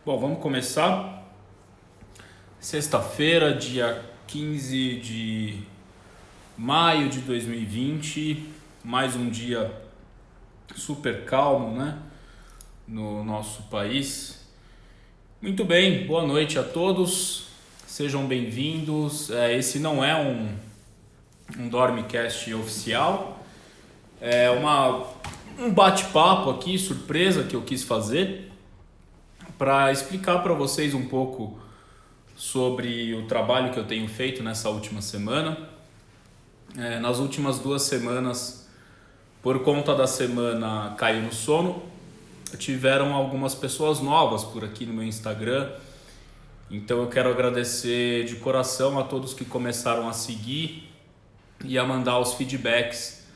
Bom, vamos começar. Sexta-feira, dia 15 de maio de 2020, mais um dia super calmo, né, no nosso país. Muito bem, boa noite a todos, sejam bem-vindos. Esse não é um Dormicast oficial, é um bate-papo aqui, surpresa que eu quis fazer, para explicar para vocês um pouco sobre o trabalho que eu tenho feito nessa última semana. Nas últimas 2 semanas, por conta da semana Caiu no Sono, tiveram algumas pessoas novas por aqui no meu Instagram. Então eu quero agradecer de coração a todos que começaram a seguir e a mandar os feedbacks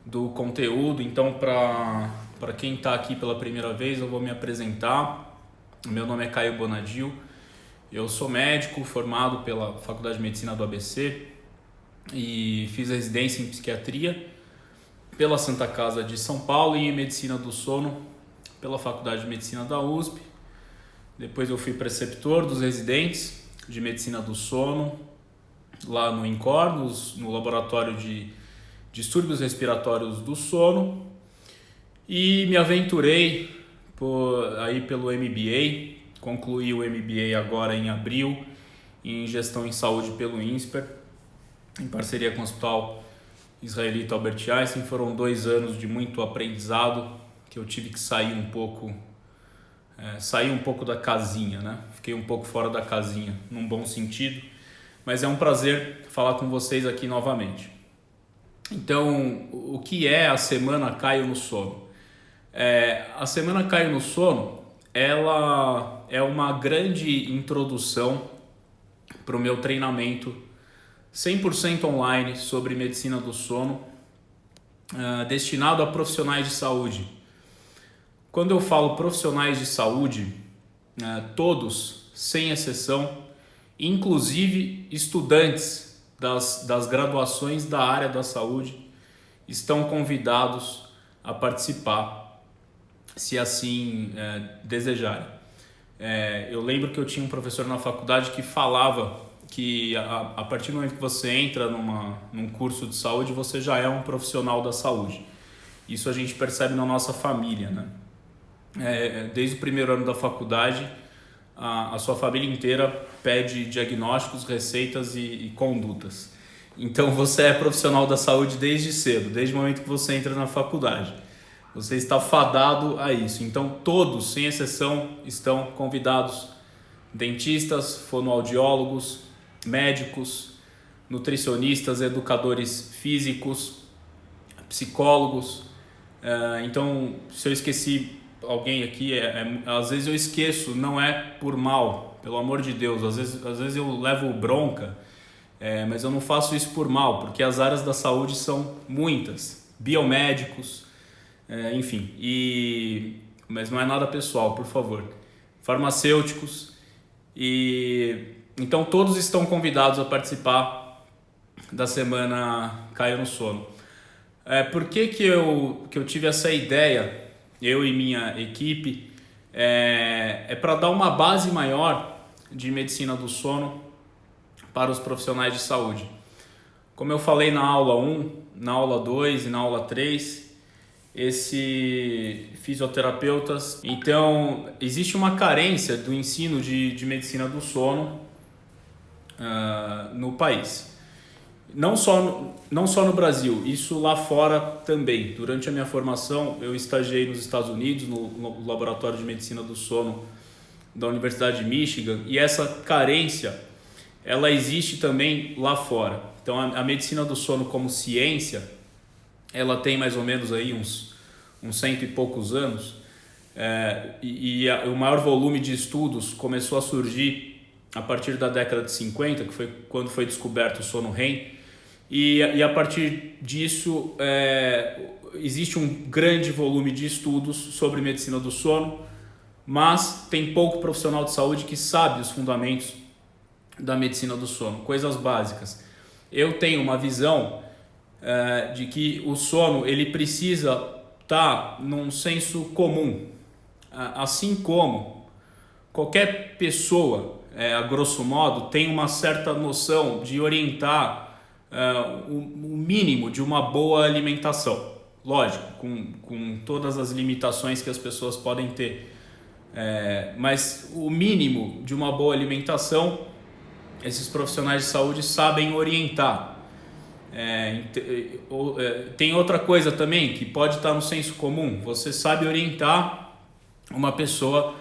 do conteúdo. Então, para quem está aqui pela primeira vez, eu vou me apresentar. Meu nome é Caio Bonadil, eu sou médico formado pela Faculdade de Medicina do ABC e fiz residência em psiquiatria pela Santa Casa de São Paulo e em medicina do sono pela Faculdade de Medicina da USP. Depois eu fui preceptor dos residentes de medicina do sono lá no INCOR, no laboratório de distúrbios respiratórios do sono, e me aventurei pelo MBA, concluí o MBA agora em abril em Gestão em Saúde pelo INSPER, em parceria com o Hospital Israelita Albert Einstein. Foram 2 anos de muito aprendizado, que eu tive que sair um pouco da casinha, né? Fiquei um pouco fora da casinha, num bom sentido, mas é um prazer falar com vocês aqui novamente. Então, o que é a Semana Caiu no Sono? A Semana Caiu no Sono, ela é uma grande introdução para o meu treinamento 100% online sobre medicina do sono, destinado a profissionais de saúde. Quando eu falo profissionais de saúde, todos, sem exceção, inclusive estudantes das graduações da área da saúde, estão convidados a participar, se assim desejarem. Eu lembro que eu tinha um professor na faculdade que falava que a partir do momento que você entra num curso de saúde, você já é um profissional da saúde. Isso a gente percebe na nossa família, né? Desde o primeiro ano da faculdade, a sua família inteira pede diagnósticos, receitas e condutas. Então você é profissional da saúde desde cedo, desde o momento que você entra na faculdade. Você está fadado a isso. Então todos, sem exceção, estão convidados. Dentistas, fonoaudiólogos, médicos, nutricionistas, educadores físicos, psicólogos. Então, se eu esqueci alguém aqui, às vezes eu esqueço, não é por mal, pelo amor de Deus. Às vezes eu levo bronca, mas eu não faço isso por mal, porque as áreas da saúde são muitas. Biomédicos, enfim, mas não é nada pessoal, por favor. Farmacêuticos, então todos estão convidados a participar da Semana Caiu no Sono. Por que eu tive essa ideia, eu e minha equipe? Para dar uma base maior de medicina do sono para os profissionais de saúde. Como eu falei na aula 1, na aula 2 e na aula 3, fisioterapeutas. Então, existe uma carência do ensino de medicina do sono no país. Não só no Brasil, isso lá fora também. Durante a minha formação, eu estagiei nos Estados Unidos, no Laboratório de Medicina do Sono da Universidade de Michigan, e essa carência, ela existe também lá fora. Então, a medicina do sono como ciência, ela tem mais ou menos aí uns 100 e poucos anos, o maior volume de estudos começou a surgir a partir da década de 50, que foi quando foi descoberto o sono REM, e a partir disso existe um grande volume de estudos sobre medicina do sono, mas tem pouco profissional de saúde que sabe os fundamentos da medicina do sono, coisas básicas. Eu tenho uma visão de que o sono ele precisa estar num senso comum, assim como qualquer pessoa, a grosso modo, tem uma certa noção de orientar o mínimo de uma boa alimentação. Lógico, com todas as limitações que as pessoas podem ter. Mas o mínimo de uma boa alimentação, esses profissionais de saúde sabem orientar. Tem outra coisa também que pode estar no senso comum. Você sabe orientar uma pessoa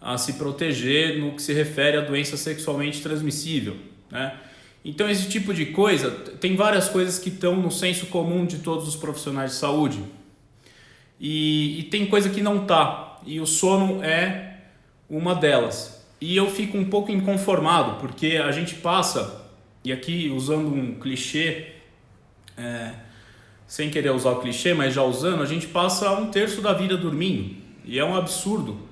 a se proteger no que se refere a doença sexualmente transmissível, né? Então esse tipo de coisa, tem várias coisas que estão no senso comum de todos os profissionais de saúde e tem coisa que não está, e o sono é uma delas. E eu fico um pouco inconformado porque a gente passa, e aqui usando um clichê, sem querer usar o clichê, mas já usando, a gente passa 1/3 da vida dormindo, e é um absurdo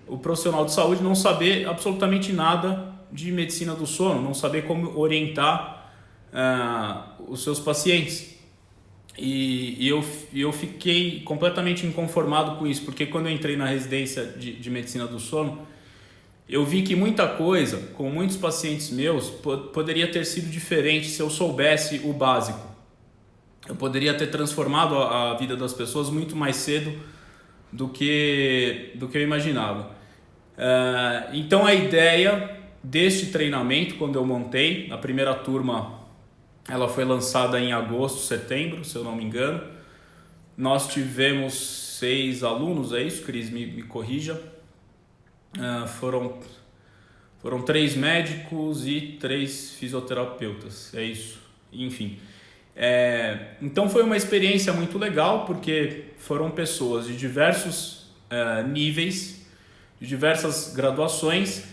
o profissional de saúde não saber absolutamente nada de medicina do sono, não saber como orientar os seus pacientes. E eu fiquei completamente inconformado com isso, porque quando eu entrei na residência de medicina do sono, eu vi que muita coisa, com muitos pacientes meus, poderia ter sido diferente se eu soubesse o básico. Eu poderia ter transformado a vida das pessoas muito mais cedo do que eu imaginava. Então a ideia deste treinamento, quando eu montei, a primeira turma ela foi lançada em agosto, setembro, se eu não me engano. Nós tivemos 6 alunos, é isso, Cris? Me corrija. Foram 3 médicos e 3 fisioterapeutas, é isso, enfim. Então foi uma experiência muito legal, porque foram pessoas de diversos níveis, de diversas graduações,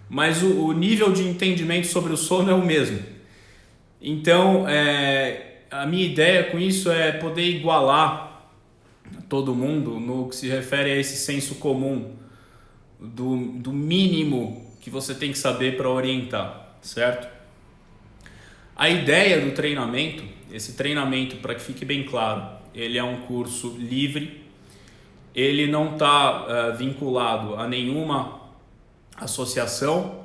mas o nível de entendimento sobre o sono é o mesmo. Então a minha ideia com isso é poder igualar todo mundo no que se refere a esse senso comum do mínimo que você tem que saber para orientar, certo? A ideia do treinamento, esse treinamento, para que fique bem claro, ele é um curso livre, ele não está vinculado a nenhuma associação.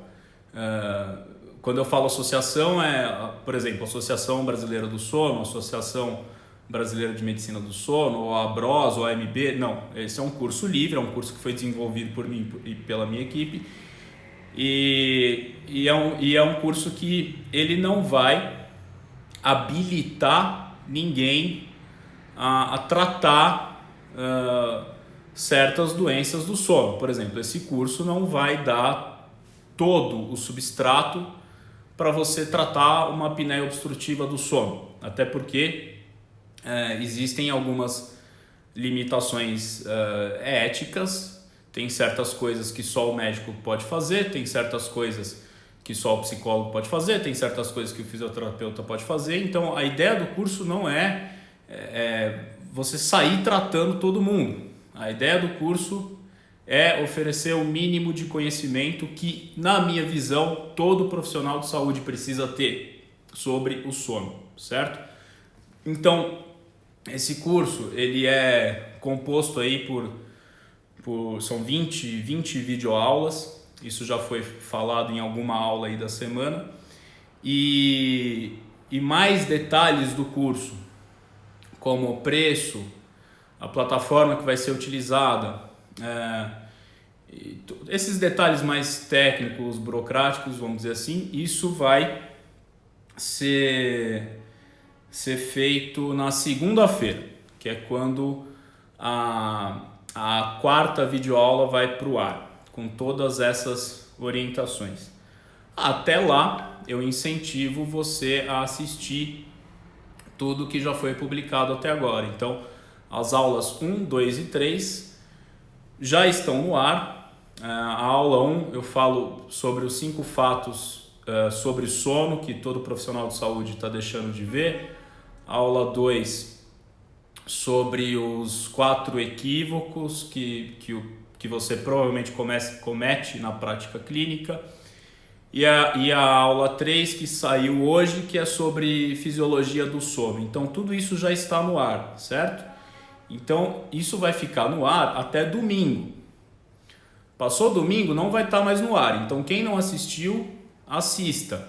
Quando eu falo associação, por exemplo, Associação Brasileira do Sono, Associação Brasileira de Medicina do Sono, ou a ABROS, ou a AMB. Não, esse é um curso livre, é um curso que foi desenvolvido por mim e pela minha equipe. E é um curso que ele não vai habilitar ninguém a tratar certas doenças do sono. Por exemplo, esse curso não vai dar todo o substrato para você tratar uma apneia obstrutiva do sono, até porque existem algumas limitações éticas. Tem certas coisas que só o médico pode fazer, tem certas coisas que só o psicólogo pode fazer, tem certas coisas que o fisioterapeuta pode fazer. Então a ideia do curso não é você sair tratando todo mundo. A ideia do curso é oferecer o mínimo de conhecimento que, na minha visão, todo profissional de saúde precisa ter sobre o sono, certo? Então, esse curso ele é composto aí são 20 videoaulas. Isso já foi falado em alguma aula aí da semana. E mais detalhes do curso, como o preço, a plataforma que vai ser utilizada, esses detalhes mais técnicos, burocráticos, vamos dizer assim, isso vai ser feito na segunda-feira, que é quando a 4ª videoaula vai para o ar, com todas essas orientações. Até lá, eu incentivo você a assistir tudo que já foi publicado até agora. Então, as aulas 1, 2 e 3 já estão no ar. A aula 1 eu falo sobre os 5 fatos sobre sono que todo profissional de saúde está deixando de ver. A aula 2 sobre os 4 equívocos que você provavelmente comete na prática clínica. E a aula 3 que saiu hoje, que é sobre fisiologia do sono. Então tudo isso já está no ar, certo? Então isso vai ficar no ar até domingo. A Passou domingo, não vai estar mais no ar. Então quem não assistiu, assista.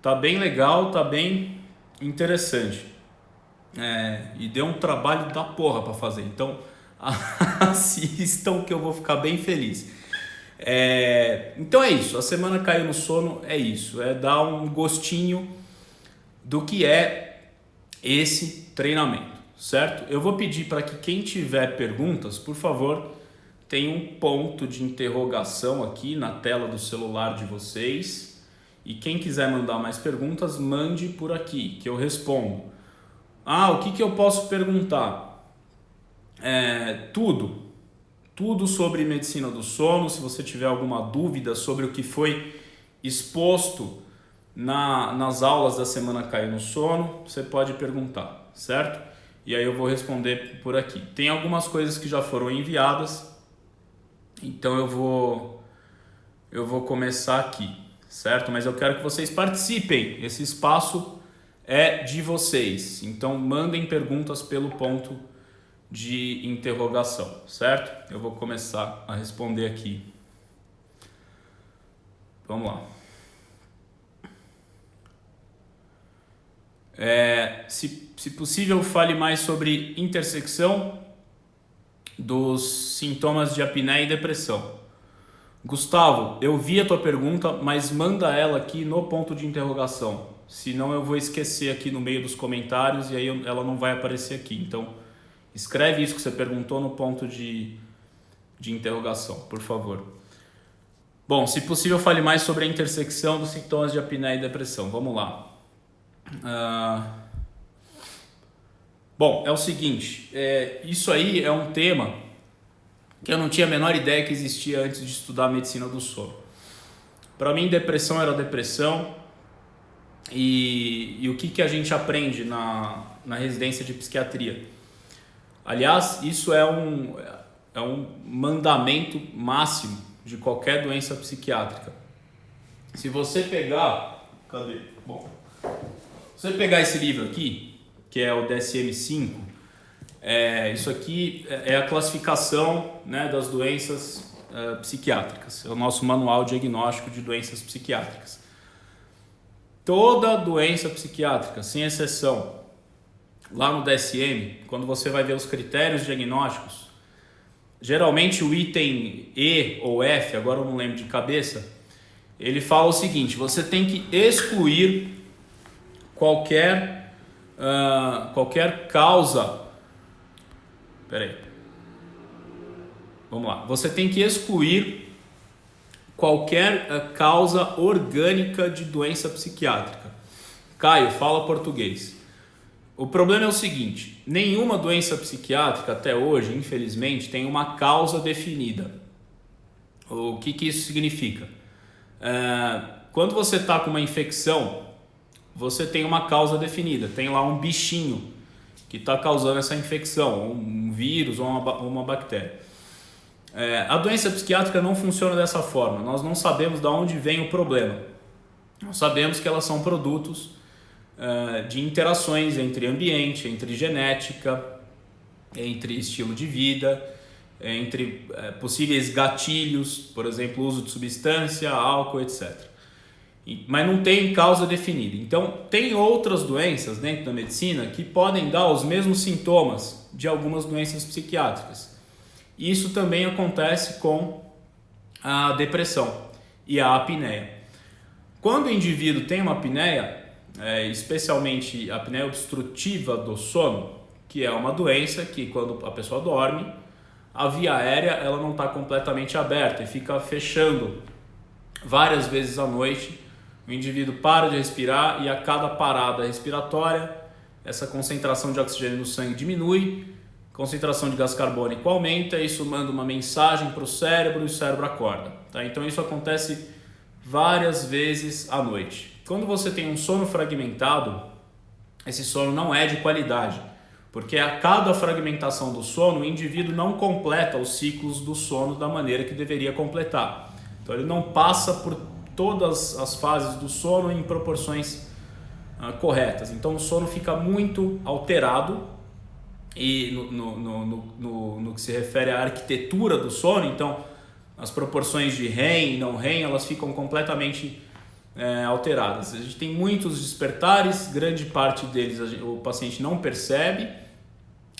Tá bem legal, tá bem interessante. E deu um trabalho da porra para fazer. Então assistam que eu vou ficar bem feliz. Então é isso. A semana caiu no sono, é isso. É dar um gostinho do que é esse treinamento, certo? Eu vou pedir para que quem tiver perguntas, por favor, tenha um ponto de interrogação aqui na tela do celular de vocês. E quem quiser mandar mais perguntas, mande por aqui, que eu respondo. O que eu posso perguntar? Tudo sobre medicina do sono. Se você tiver alguma dúvida sobre o que foi exposto nas aulas da semana Caiu no Sono, você pode perguntar, certo? E aí eu vou responder por aqui. Tem algumas coisas que já foram enviadas, então eu vou começar aqui, certo? Mas eu quero que vocês participem. Esse espaço é de vocês. Então mandem perguntas pelo ponto de interrogação, certo? Eu vou começar a responder aqui. Vamos lá. Se possível, fale mais sobre intersecção dos sintomas de apneia e depressão. Gustavo, eu vi a tua pergunta, mas manda ela aqui no ponto de interrogação. Senão eu vou esquecer aqui no meio dos comentários e aí ela não vai aparecer aqui. Então, escreve isso que você perguntou no ponto de interrogação, por favor. Bom, se possível, fale mais sobre a intersecção dos sintomas de apneia e depressão. Vamos lá. Bom, é o seguinte, isso aí é um tema que eu não tinha a menor ideia que existia antes de estudar a medicina do sono. Para mim, depressão era depressão e o que a gente aprende na residência de psiquiatria? Aliás, isso é um mandamento máximo de qualquer doença psiquiátrica. Se você pegar... Cadê? Bom... Se você pegar esse livro aqui, que é o DSM-5, isso aqui é a classificação, né, das doenças psiquiátricas. É o nosso manual diagnóstico de doenças psiquiátricas. Toda doença psiquiátrica, sem exceção, lá no DSM, quando você vai ver os critérios diagnósticos, geralmente o item E ou F, agora eu não lembro de cabeça, ele fala o seguinte: você tem que excluir qualquer causa. Vamos lá. Você tem que excluir qualquer causa orgânica de doença psiquiátrica. Caio, fala português. O problema é o seguinte: nenhuma doença psiquiátrica até hoje, infelizmente, tem uma causa definida. O que isso significa? Quando você está com uma infecção, você tem uma causa definida, tem lá um bichinho que está causando essa infecção, um vírus ou uma bactéria. A doença psiquiátrica não funciona dessa forma, nós não sabemos de onde vem o problema. Nós sabemos que elas são produtos de interações entre ambiente, entre genética, entre estilo de vida, entre possíveis gatilhos, por exemplo, uso de substância, álcool, etc. Mas não tem causa definida. Então, tem outras doenças dentro da medicina que podem dar os mesmos sintomas de algumas doenças psiquiátricas. Isso também acontece com a depressão e a apneia. Quando o indivíduo tem uma apneia, especialmente a apneia obstrutiva do sono, que é uma doença que quando a pessoa dorme, a via aérea ela não está completamente aberta e fica fechando várias vezes à noite. O indivíduo para de respirar e a cada parada respiratória, essa concentração de oxigênio no sangue diminui, concentração de gás carbônico aumenta, isso manda uma mensagem para o cérebro e o cérebro acorda. Tá? Então isso acontece várias vezes à noite. Quando você tem um sono fragmentado, esse sono não é de qualidade, porque a cada fragmentação do sono, o indivíduo não completa os ciclos do sono da maneira que deveria completar. Então ele não passa por todas as fases do sono em proporções corretas. Então o sono fica muito alterado e no que se refere à arquitetura do sono. Então as proporções de REM e não REM, elas ficam completamente alteradas. A gente tem muitos despertares, grande parte deles o paciente não percebe,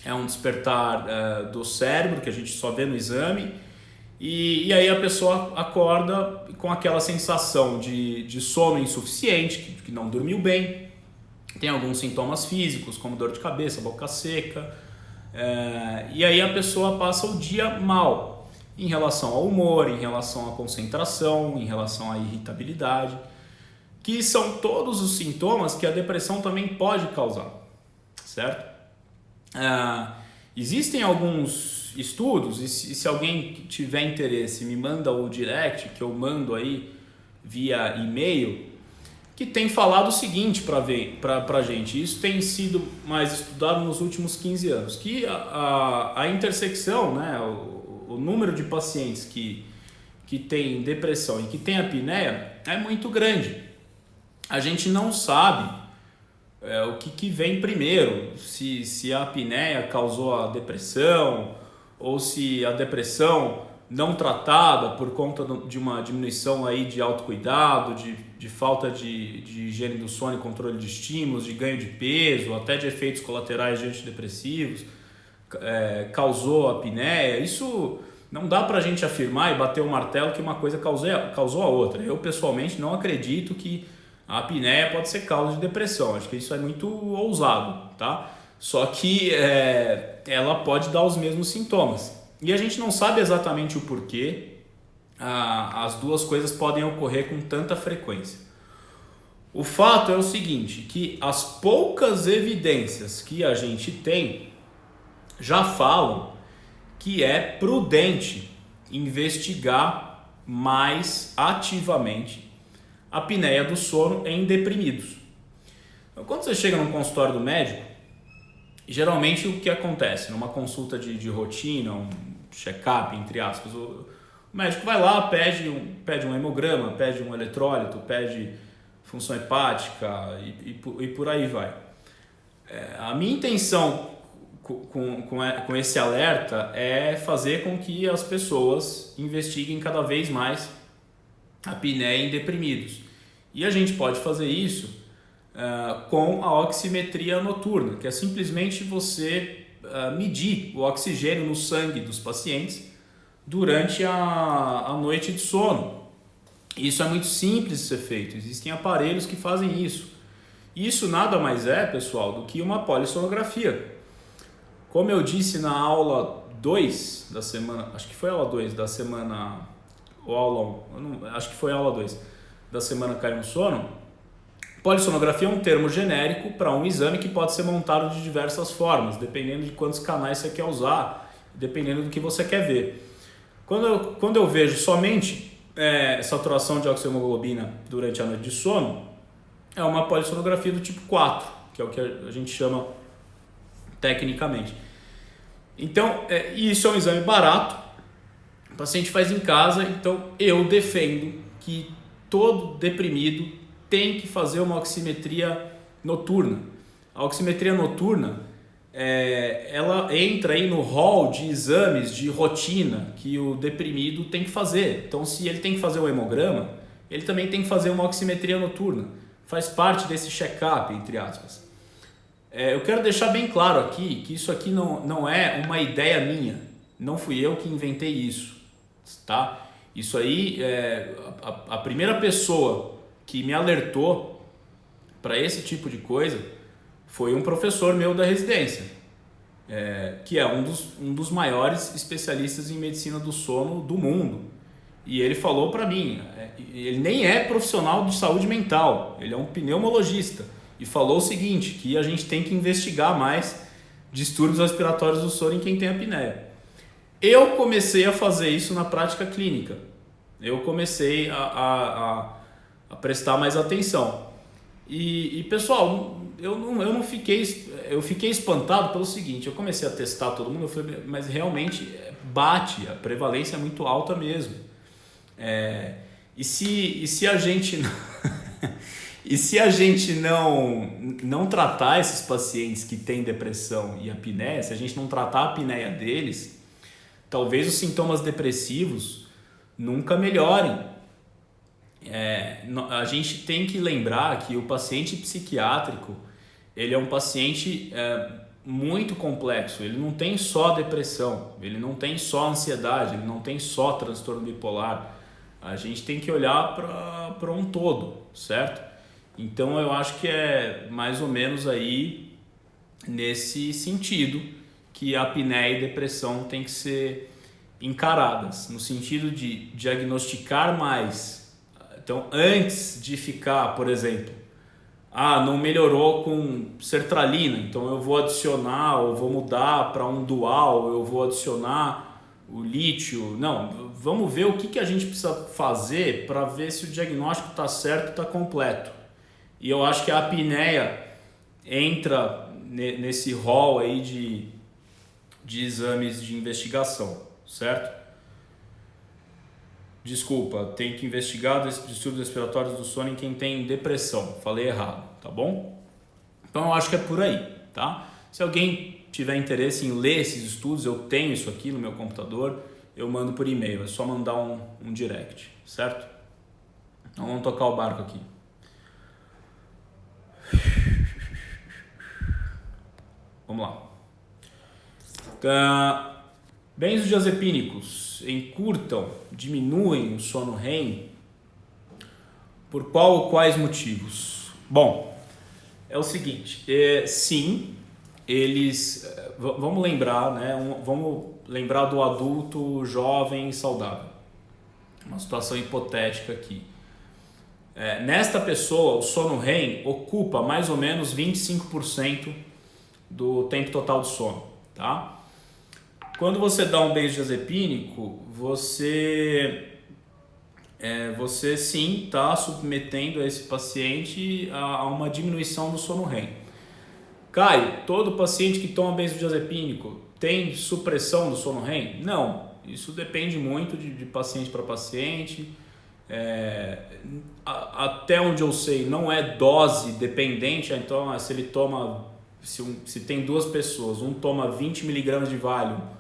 é um despertar do cérebro que a gente só vê no exame, e aí a pessoa acorda com aquela sensação de sono insuficiente, que não dormiu bem, tem alguns sintomas físicos como dor de cabeça, boca seca, e aí a pessoa passa o dia mal em relação ao humor, em relação à concentração, em relação à irritabilidade, que são todos os sintomas que a depressão também pode causar, certo? Existem alguns estudos, e se alguém tiver interesse, me manda o direct, que eu mando aí via e-mail, que tem falado o seguinte para a gente, isso tem sido mais estudado nos últimos 15 anos, que a intersecção, né, o número de pacientes que tem depressão e que tem apneia é muito grande. A gente não sabe o que vem primeiro, se a apneia causou a depressão ou se a depressão não tratada por conta de uma diminuição aí de autocuidado, de falta de higiene do sono e controle de estímulos, de ganho de peso, até de efeitos colaterais de antidepressivos, causou a apneia. Isso não dá pra gente afirmar e bater o martelo que uma coisa causou a outra. Eu pessoalmente não acredito que a apneia pode ser causa de depressão, acho que isso é muito ousado, tá? Só que ela pode dar os mesmos sintomas. E a gente não sabe exatamente o porquê as duas coisas podem ocorrer com tanta frequência. O fato é o seguinte, que as poucas evidências que a gente tem já falam que é prudente investigar mais ativamente a apneia do sono em deprimidos. Então, quando você chega no consultório do médico, geralmente o que acontece? Numa consulta de rotina, um check-up, entre aspas, o médico vai lá, pede um hemograma, pede um eletrólito, pede função hepática e por aí vai. A minha intenção com esse alerta é fazer com que as pessoas investiguem cada vez mais a apneia em deprimidos. E a gente pode fazer isso com a oximetria noturna, que é simplesmente você medir o oxigênio no sangue dos pacientes durante a noite de sono. Isso é muito simples de ser feito, existem aparelhos que fazem isso. Isso nada mais é, pessoal, do que uma polissonografia. Como eu disse na aula 2 da semana, acho que foi a aula 2 da semana, ou aula 1, acho que foi a aula 2 da semana Caiu no Sono, polissonografia é um termo genérico para um exame que pode ser montado de diversas formas, dependendo de quantos canais você quer usar, dependendo do que você quer ver. Quando eu vejo somente saturação de oxihemoglobina durante a noite de sono, é uma polissonografia do tipo 4, que é o que a gente chama tecnicamente. Então, isso é um exame barato, o paciente faz em casa, então eu defendo que todo deprimido tem que fazer uma oximetria noturna. A oximetria noturna, ela entra aí no rol de exames de rotina que o deprimido tem que fazer. Então, se ele tem que fazer o hemograma, ele também tem que fazer uma oximetria noturna. Faz parte desse check-up, entre aspas. Eu quero deixar bem claro aqui que isso aqui não é uma ideia minha. Não fui eu que inventei isso, tá? Isso aí, a primeira pessoa que me alertou para esse tipo de coisa foi um professor meu da residência, que é um dos maiores especialistas em medicina do sono do mundo. E ele falou para mim, ele nem é profissional de saúde mental, ele é um pneumologista, e falou o seguinte, que a gente tem que investigar mais distúrbios respiratórios do sono em quem tem apneia. Eu comecei a fazer isso na prática clínica, eu comecei a prestar mais atenção. E pessoal, eu fiquei espantado pelo seguinte, eu comecei a testar todo mundo, eu falei, mas realmente bate, a prevalência é muito alta mesmo. E se a gente e se a gente não tratar esses pacientes que têm depressão e apneia, se a gente não tratar a apneia deles, talvez os sintomas depressivos nunca melhorem. A gente tem que lembrar que o paciente psiquiátrico, ele é um paciente muito complexo. Ele não tem só depressão, ele não tem só ansiedade, ele não tem só transtorno bipolar. A gente tem que olhar para um todo, certo? Então eu acho que é mais ou menos aí nesse sentido que a apneia e depressão tem que ser encaradas, no sentido de diagnosticar mais. Então, antes de ficar, por exemplo, não melhorou com sertralina, então eu vou adicionar ou vou mudar para um dual, eu vou adicionar o lítio. Não, vamos ver o que a gente precisa fazer para ver se o diagnóstico está certo, está completo. E eu acho que a apneia entra nesse rol aí de exames de investigação, certo? Desculpa, tem que investigar distúrbios respiratórios do sono em quem tem depressão. Falei errado, tá bom? Então eu acho que é por aí, tá? Se alguém tiver interesse em ler esses estudos, eu tenho isso aqui no meu computador, eu mando por e-mail, é só mandar um direct, certo? Então vamos tocar o barco aqui. Vamos lá. Benzodiazepínicos encurtam, diminuem o sono REM por qual ou quais motivos? Bom, é o seguinte, sim, eles, vamos lembrar, né? Vamos lembrar do adulto jovem e saudável, uma situação hipotética aqui. Nesta pessoa, o sono REM ocupa mais ou menos 25% do tempo total de sono, tá? Quando você dá um benzodiazepínico, você sim está submetendo esse paciente a uma diminuição do sono REM. Caio, todo paciente que toma benzodiazepínico tem supressão do sono REM? Não, isso depende muito de paciente para paciente. Até onde eu sei, não é dose dependente. Então, se ele toma, se tem duas pessoas, um toma 20 mg de Valium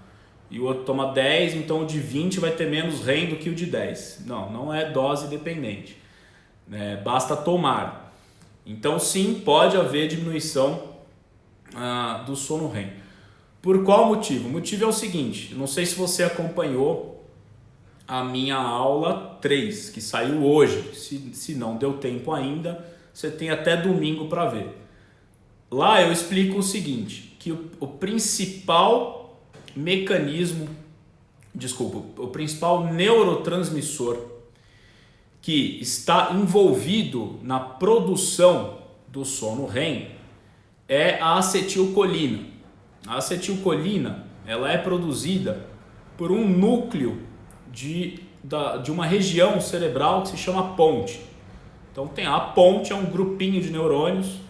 e o outro toma 10, então o de 20 vai ter menos REM do que o de 10. Não é dose dependente, basta tomar. Então sim, pode haver diminuição do sono REM. Por qual motivo? O motivo é o seguinte, não sei se você acompanhou a minha aula 3, que saiu hoje. Se não deu tempo ainda, você tem até domingo para ver. Lá eu explico o seguinte, que o principal o principal neurotransmissor que está envolvido na produção do sono REM é a acetilcolina. A acetilcolina, ela é produzida por um núcleo de uma região cerebral que se chama ponte. Então tem a ponte, é um grupinho de neurônios,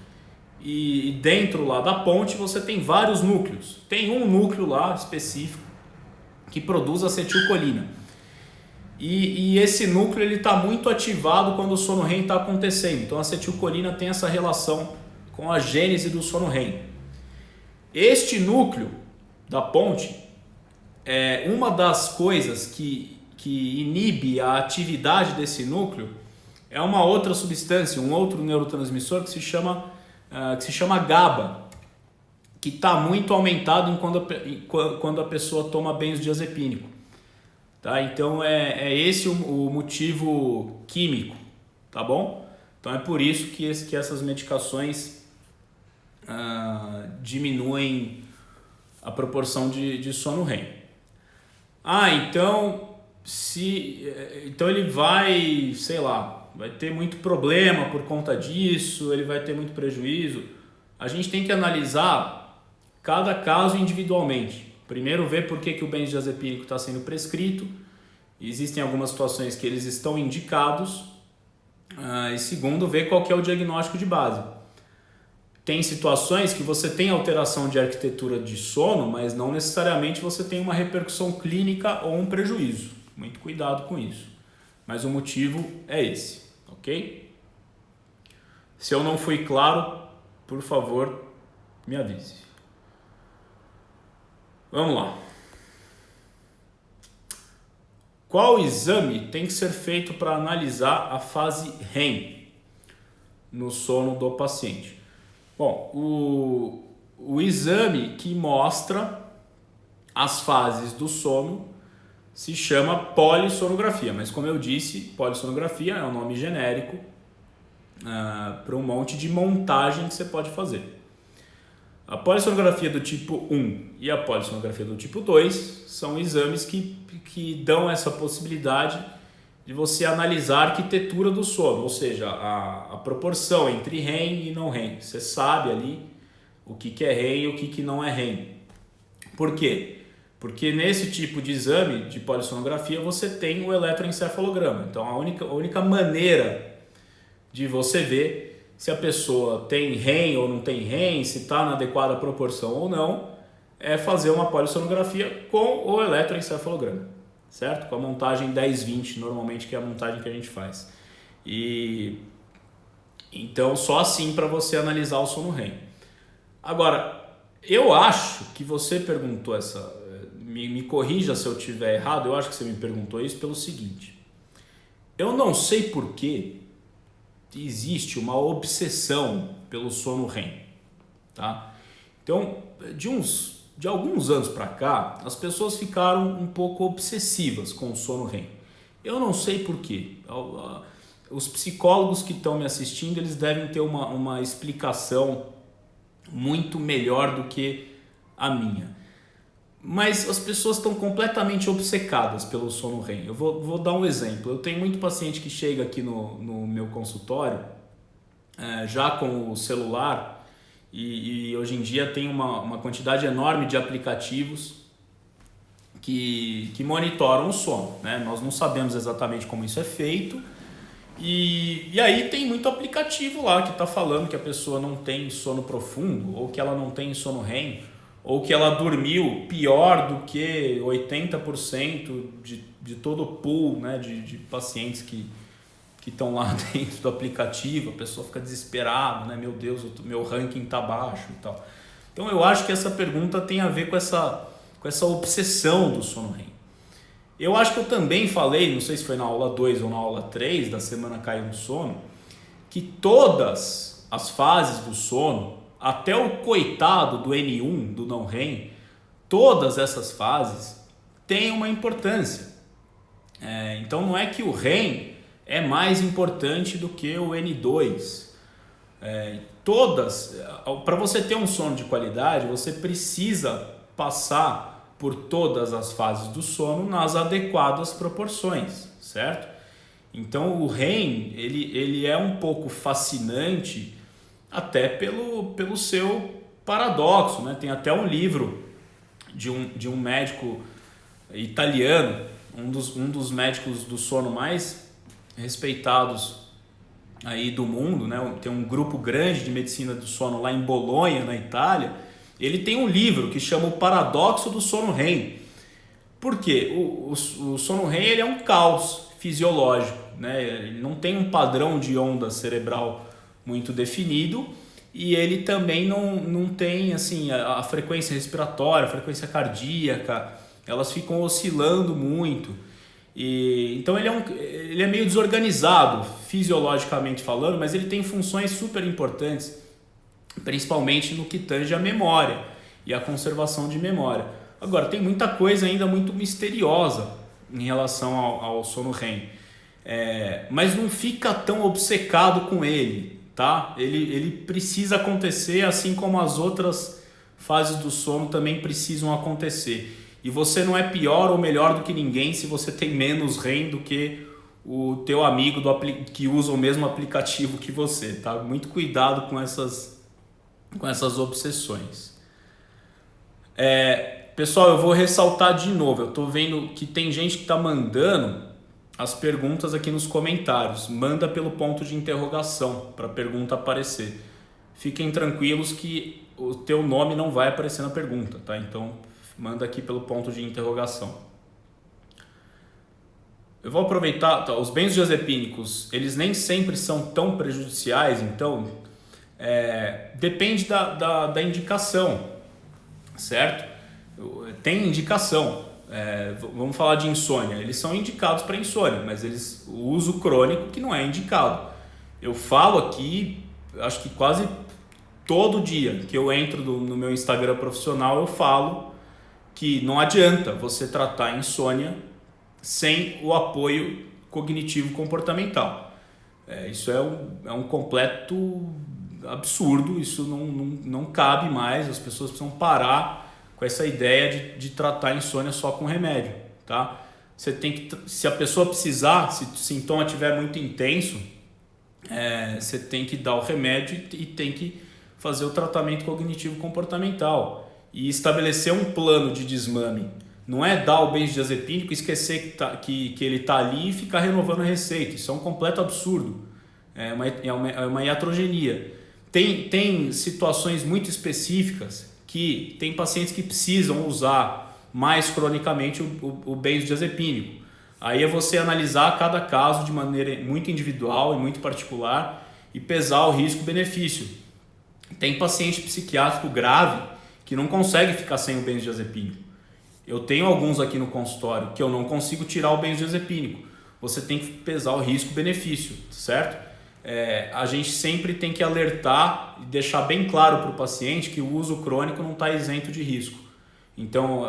e dentro lá da ponte você tem vários núcleos. Tem um núcleo lá específico que produz acetilcolina. E esse núcleo ele está muito ativado quando o sono REM está acontecendo. Então a acetilcolina tem essa relação com a gênese do sono REM. Este núcleo da ponte é uma das coisas que inibe a atividade desse núcleo, é uma outra substância, um outro neurotransmissor que se chama GABA, que está muito aumentado quando a pessoa toma benzodiazepínico. Tá? Então é esse o motivo químico, tá bom? Então é por isso que essas medicações diminuem a proporção de sono REM. Então ele vai, sei lá, vai ter muito problema por conta disso, ele vai ter muito prejuízo. A gente tem que analisar cada caso individualmente. Primeiro, ver por que o benzodiazepínico está sendo prescrito. Existem algumas situações que eles estão indicados. E segundo, ver qual que é o diagnóstico de base. Tem situações que você tem alteração de arquitetura de sono, mas não necessariamente você tem uma repercussão clínica ou um prejuízo. Muito cuidado com isso. Mas o motivo é esse, ok? Se eu não fui claro, por favor, me avise. Vamos lá. qual exame tem que ser feito para analisar a fase REM no sono do paciente? Bom, o exame que mostra as fases do sono se chama polissonografia, mas como eu disse, polissonografia é um nome genérico para um monte de montagem que você pode fazer. A polissonografia do tipo 1 e a polissonografia do tipo 2 são exames que dão essa possibilidade de você analisar a arquitetura do sono, ou seja, a proporção entre REM e não REM. Você sabe ali o que é REM e o que não é REM. Por quê? Porque nesse tipo de exame de polissonografia você tem o eletroencefalograma. Então a única maneira de você ver se a pessoa tem REM ou não tem REM, se está na adequada proporção ou não, é fazer uma polissonografia com o eletroencefalograma, certo? Com a montagem 10-20 normalmente, que é a montagem que a gente faz. E então só assim para você analisar o sono REM. Agora, eu acho que você perguntou me corrija se eu estiver errado, eu acho que você me perguntou isso pelo seguinte: eu não sei por que existe uma obsessão pelo sono REM, tá? Então, de alguns anos para cá, as pessoas ficaram um pouco obsessivas com o sono REM. Eu não sei por quê. Os psicólogos que estão me assistindo, eles devem ter uma explicação muito melhor do que a minha. Mas as pessoas estão completamente obcecadas pelo sono REM. Eu vou dar um exemplo. Eu tenho muito paciente que chega aqui no meu consultório já com o celular e hoje em dia tem uma quantidade enorme de aplicativos que monitoram o sono, né? Nós não sabemos exatamente como isso é feito e aí tem muito aplicativo lá que está falando que a pessoa não tem sono profundo ou que ela não tem sono REM, ou que ela dormiu pior do que 80% de todo o pool, né, de pacientes que estão lá dentro do aplicativo. A pessoa fica desesperada, né? Meu Deus, meu ranking está baixo e tal. Então eu acho que essa pergunta tem a ver com essa obsessão do sono REM. Eu acho que eu também falei, não sei se foi na aula 2 ou na aula 3 da semana Caiu no Sono, que todas as fases do sono, até o coitado do N1, do não REM, todas essas fases têm uma importância. Então não é que o REM é mais importante do que o N2. Para você ter um sono de qualidade, você precisa passar por todas as fases do sono nas adequadas proporções, certo? Então o REM ele é um pouco fascinante até pelo seu paradoxo, né? Tem até um livro de um médico italiano, um dos médicos do sono mais respeitados aí do mundo, né? Tem um grupo grande de medicina do sono lá em Bolonha, na Itália. Ele tem um livro que chama O Paradoxo do Sono REM. Por quê? O sono REM ele é um caos fisiológico, né? Ele não tem um padrão de onda cerebral muito definido e ele também não tem assim, a frequência respiratória, a frequência cardíaca, elas ficam oscilando muito. Então ele é meio desorganizado fisiologicamente falando, mas ele tem funções super importantes, principalmente no que tange a memória e a conservação de memória. Agora, tem muita coisa ainda muito misteriosa em relação ao sono REM, mas não fica tão obcecado com ele, tá? Ele precisa acontecer assim como as outras fases do sono também precisam acontecer. E você não é pior ou melhor do que ninguém se você tem menos REM do que o teu amigo que usa o mesmo aplicativo que você, tá? Muito cuidado com essas obsessões. Pessoal, eu vou ressaltar de novo. Eu tô vendo que tem gente que tá mandando as perguntas aqui nos comentários. Manda pelo ponto de interrogação para a pergunta aparecer. Fiquem tranquilos que o teu nome não vai aparecer na pergunta, tá? Então manda aqui pelo ponto de interrogação. Eu vou aproveitar, tá? Os benzodiazepínicos, eles nem sempre são tão prejudiciais, então depende da indicação, certo? Tem indicação. vamos falar de insônia, eles são indicados para insônia, mas o uso crônico que não é indicado. Eu falo aqui, acho que quase todo dia que eu entro no meu Instagram profissional, eu falo que não adianta você tratar a insônia sem o apoio cognitivo comportamental. Isso é um completo absurdo, isso não cabe mais, as pessoas precisam parar com essa ideia de tratar a insônia só com remédio, tá? Você tem que, se a pessoa precisar, se o sintoma estiver muito intenso, você tem que dar o remédio e tem que fazer o tratamento cognitivo comportamental e estabelecer um plano de desmame. Não é dar o benzodiazepínico e esquecer que ele está ali e ficar renovando a receita. Isso é um completo absurdo. É uma iatrogenia. Tem situações muito específicas que tem pacientes que precisam usar mais cronicamente o benzodiazepínico. Aí é você analisar cada caso de maneira muito individual e muito particular e pesar o risco-benefício. Tem paciente psiquiátrico grave que não consegue ficar sem o benzodiazepínico. Eu tenho alguns aqui no consultório que eu não consigo tirar o benzodiazepínico. Você tem que pesar o risco-benefício, certo? A gente sempre tem que alertar e deixar bem claro para o paciente que o uso crônico não está isento de risco. Então,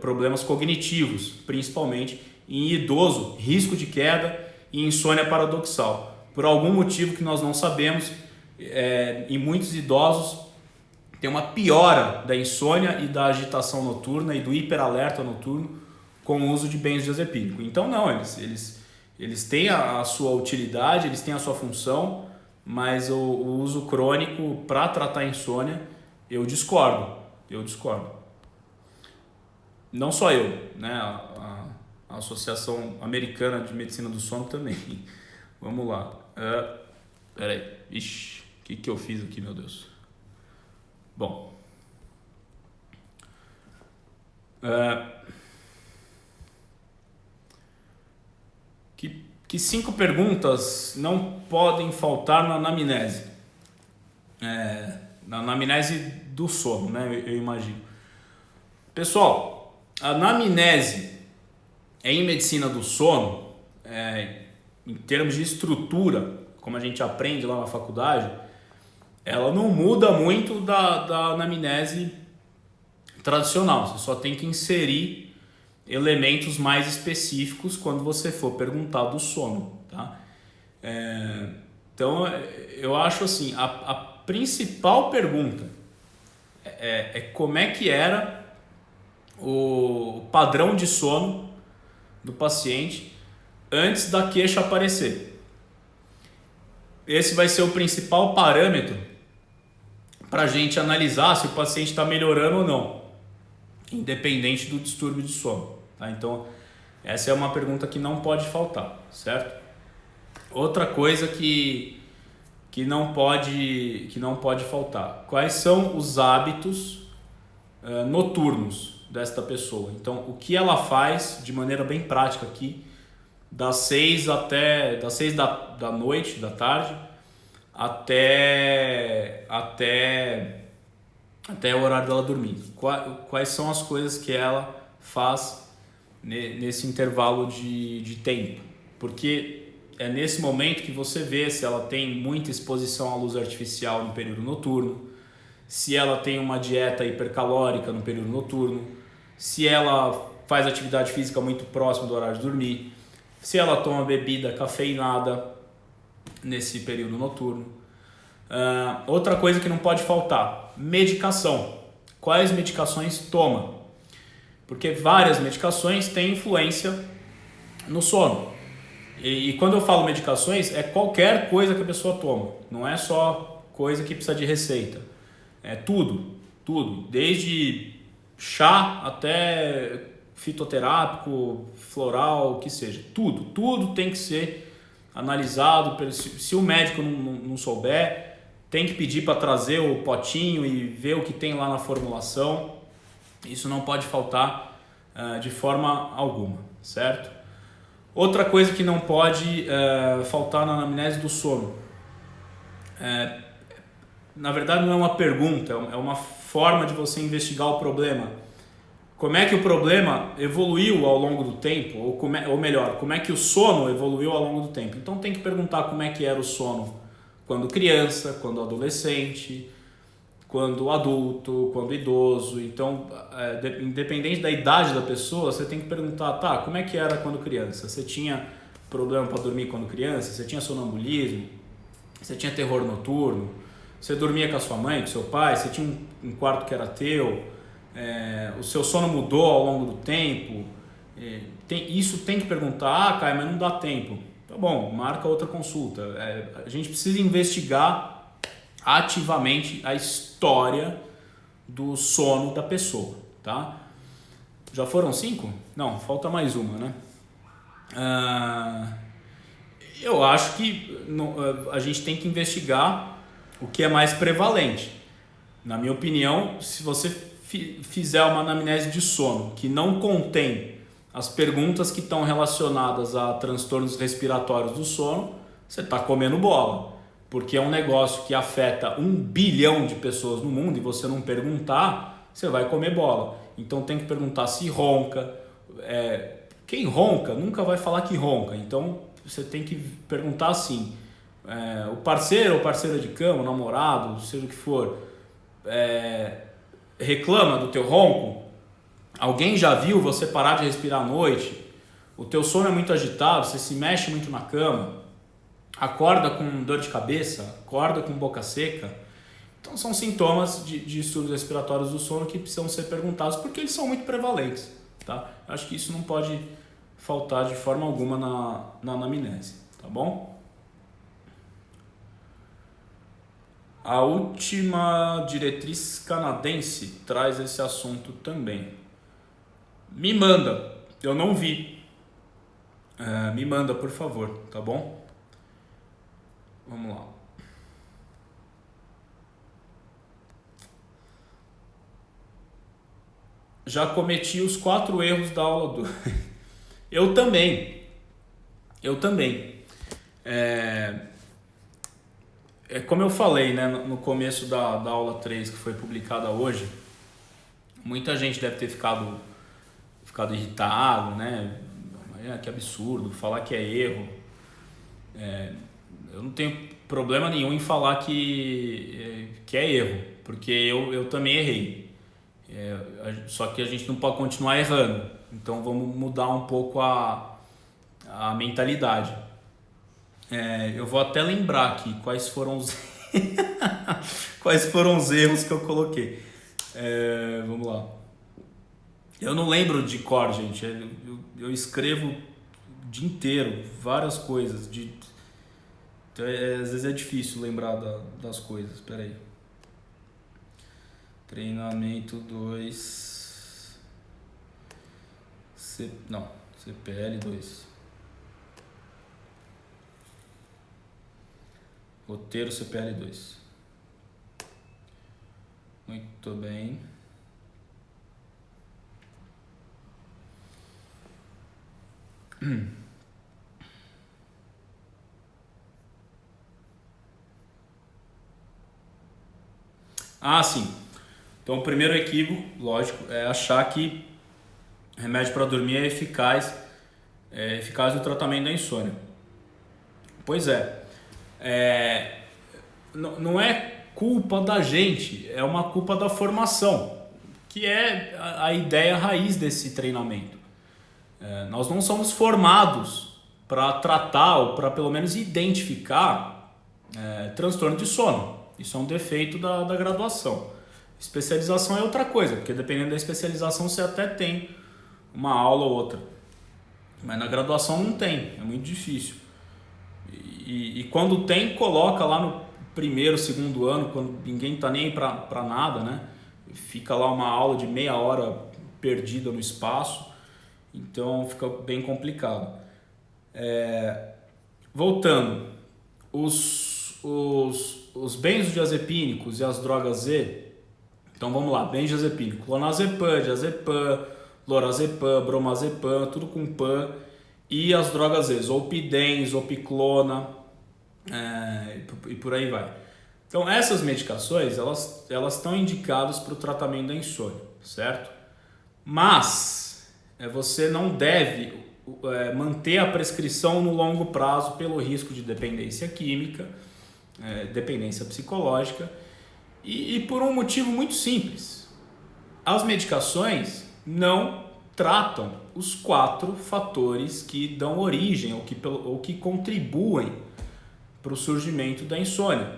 problemas cognitivos, principalmente em idoso, risco de queda e insônia paradoxal. Por algum motivo que nós não sabemos, em muitos idosos tem uma piora da insônia e da agitação noturna e do hiperalerta noturno com o uso de benzodiazepínico. Então não, eles têm a sua utilidade, eles têm a sua função, mas o uso crônico para tratar a insônia, eu discordo. Não só eu, né? A Associação Americana de Medicina do Sono também. Vamos lá. Peraí. Ixi, o que eu fiz aqui, meu Deus? Bom. Que 5 perguntas não podem faltar na anamnese? Na anamnese do sono, né? Eu imagino. Pessoal, a anamnese em medicina do sono, em termos de estrutura, como a gente aprende lá na faculdade, ela não muda muito da anamnese tradicional. Você só tem que inserir elementos mais específicos quando você for perguntar do sono, tá? Então, eu acho assim, a principal pergunta é como é que era o padrão de sono do paciente antes da queixa aparecer. Esse vai ser o principal parâmetro para a gente analisar se o paciente está melhorando ou não, independente do distúrbio de sono, tá? Então, essa é uma pergunta que não pode faltar, certo? Outra coisa que não pode faltar: quais são os hábitos noturnos desta pessoa? Então, o que ela faz de maneira bem prática aqui, das 6 da noite, da tarde, até o horário dela dormir. Quais são as coisas que ela faz nesse intervalo de tempo? Porque é nesse momento que você vê se ela tem muita exposição à luz artificial no período noturno, se ela tem uma dieta hipercalórica no período noturno, se ela faz atividade física muito próximo do horário de dormir, se ela toma bebida cafeinada nesse período noturno. Outra coisa que não pode faltar: medicação. Quais medicações toma? Porque várias medicações têm influência no sono. E quando eu falo medicações, é qualquer coisa que a pessoa toma. Não é só coisa que precisa de receita. É tudo. Desde chá até fitoterápico, floral, o que seja. Tudo tem que ser analisado. Se o médico não souber, tem que pedir para trazer o potinho e ver o que tem lá na formulação. Isso não pode faltar de forma alguma, certo? Outra coisa que não pode faltar na anamnese do sono, na verdade não é uma pergunta, é uma forma de você investigar o problema. como é que o problema evoluiu ao longo do tempo, ou melhor, como é que o sono evoluiu ao longo do tempo. Então tem que perguntar como é que era o sono quando criança, quando adolescente, quando adulto, quando idoso. Então, independente da idade da pessoa, você tem que perguntar, tá, como é que era quando criança? Você tinha problema para dormir quando criança? Você tinha sonambulismo? Você tinha terror noturno? Você dormia com a sua mãe, com seu pai? Você tinha um quarto que era teu? O seu sono mudou ao longo do tempo? Isso tem que perguntar. Ah, Caio, mas não dá tempo. Tá bom, marca outra consulta. A gente precisa investigar ativamente a história do sono da pessoa, tá? Já foram 5? Não, falta mais uma, né? Eu acho que a gente tem que investigar o que é mais prevalente. Na minha opinião, se você fizer uma anamnese de sono que não contém as perguntas que estão relacionadas a transtornos respiratórios do sono, você está comendo bola. Porque é um negócio que afeta 1 bilhão de pessoas no mundo e você não perguntar, você vai comer bola. Então tem que perguntar se ronca. Quem ronca nunca vai falar que ronca. Então você tem que perguntar assim, o parceiro ou parceira de cama, o namorado, seja o que for, reclama do teu ronco? Alguém já viu você parar de respirar à noite? O teu sono é muito agitado, você se mexe muito na cama, acorda com dor de cabeça, acorda com boca seca. Então são sintomas de distúrbios respiratórios do sono que precisam ser perguntados porque eles são muito prevalentes, tá? Eu acho que isso não pode faltar de forma alguma na anamnese, tá bom? A última diretriz canadense traz esse assunto também. Me manda, eu não vi. Me manda, por favor, tá bom? Vamos lá. Já cometi os 4 erros da aula 2. Eu também. Como eu falei, né, no começo da aula 3, que foi publicada hoje, muita gente deve ter ficado irritado, né? Que absurdo, falar que é erro. Eu não tenho problema nenhum em falar que é erro, porque eu também errei. Só que a gente não pode continuar errando. Então vamos mudar um pouco a mentalidade. Eu vou até lembrar aqui quais foram os erros que eu coloquei. Vamos lá. Eu não lembro de cor, gente. Eu escrevo o dia inteiro várias coisas. Então, às vezes é difícil lembrar das coisas. Espera aí. Treinamento 2. CPL 2. Roteiro CPL 2. Muito bem. Sim. Então, o primeiro equívoco, lógico, é achar que remédio para dormir é eficaz no tratamento da insônia. Pois não é culpa da gente, é uma culpa da formação, que é a ideia raiz desse treinamento. Nós não somos formados para tratar ou para pelo menos identificar transtorno de sono. Isso é um defeito da graduação. Especialização é outra coisa, porque dependendo da especialização você até tem uma aula ou outra. Mas na graduação não tem, é muito difícil. E quando tem, coloca lá no primeiro, segundo ano, quando ninguém está nem para nada, né? Fica lá uma aula de meia hora perdida no espaço, então fica bem complicado. Voltando, os benzodiazepínicos e as drogas Z. Então vamos lá, benzodiazepínico, clonazepam, diazepam, lorazepam, bromazepam, tudo com pan, e as drogas Z, zolpidem, zolpiclona, e por aí vai. Então essas medicações, elas estão indicadas para o tratamento da insônia, certo? Mas você não deve manter a prescrição no longo prazo pelo risco de dependência química, dependência psicológica e por um motivo muito simples. As medicações não tratam os 4 fatores que dão origem ou que contribuem para o surgimento da insônia.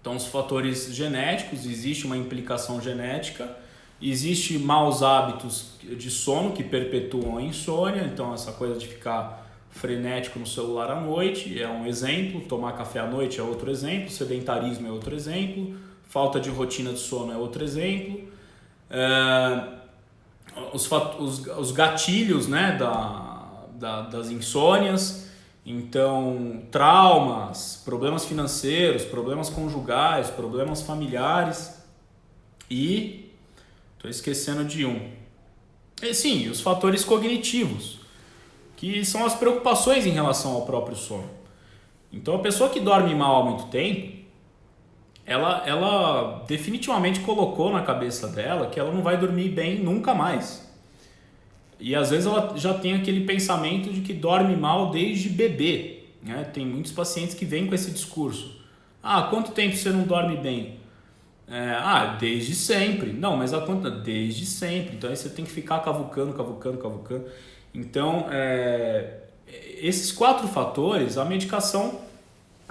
Então, os fatores genéticos, existe uma implicação genética, existe maus hábitos de sono que perpetuam a insônia, então essa coisa de ficar frenético no celular à noite é um exemplo, tomar café à noite é outro exemplo, sedentarismo é outro exemplo, falta de rotina de sono é outro exemplo, os gatilhos, né, das insônias, então traumas, problemas financeiros, problemas conjugais, problemas familiares e estou esquecendo de um. E sim, os fatores cognitivos, que são as preocupações em relação ao próprio sono. Então a pessoa que dorme mal há muito tempo, ela definitivamente colocou na cabeça dela que ela não vai dormir bem nunca mais. E às vezes ela já tem aquele pensamento de que dorme mal desde bebê, né? Tem muitos pacientes que vêm com esse discurso. Ah, quanto tempo você não dorme bem? Desde sempre. Não, mas há quanto? Desde sempre. Então aí você tem que ficar cavucando. Então, esses 4 fatores, a medicação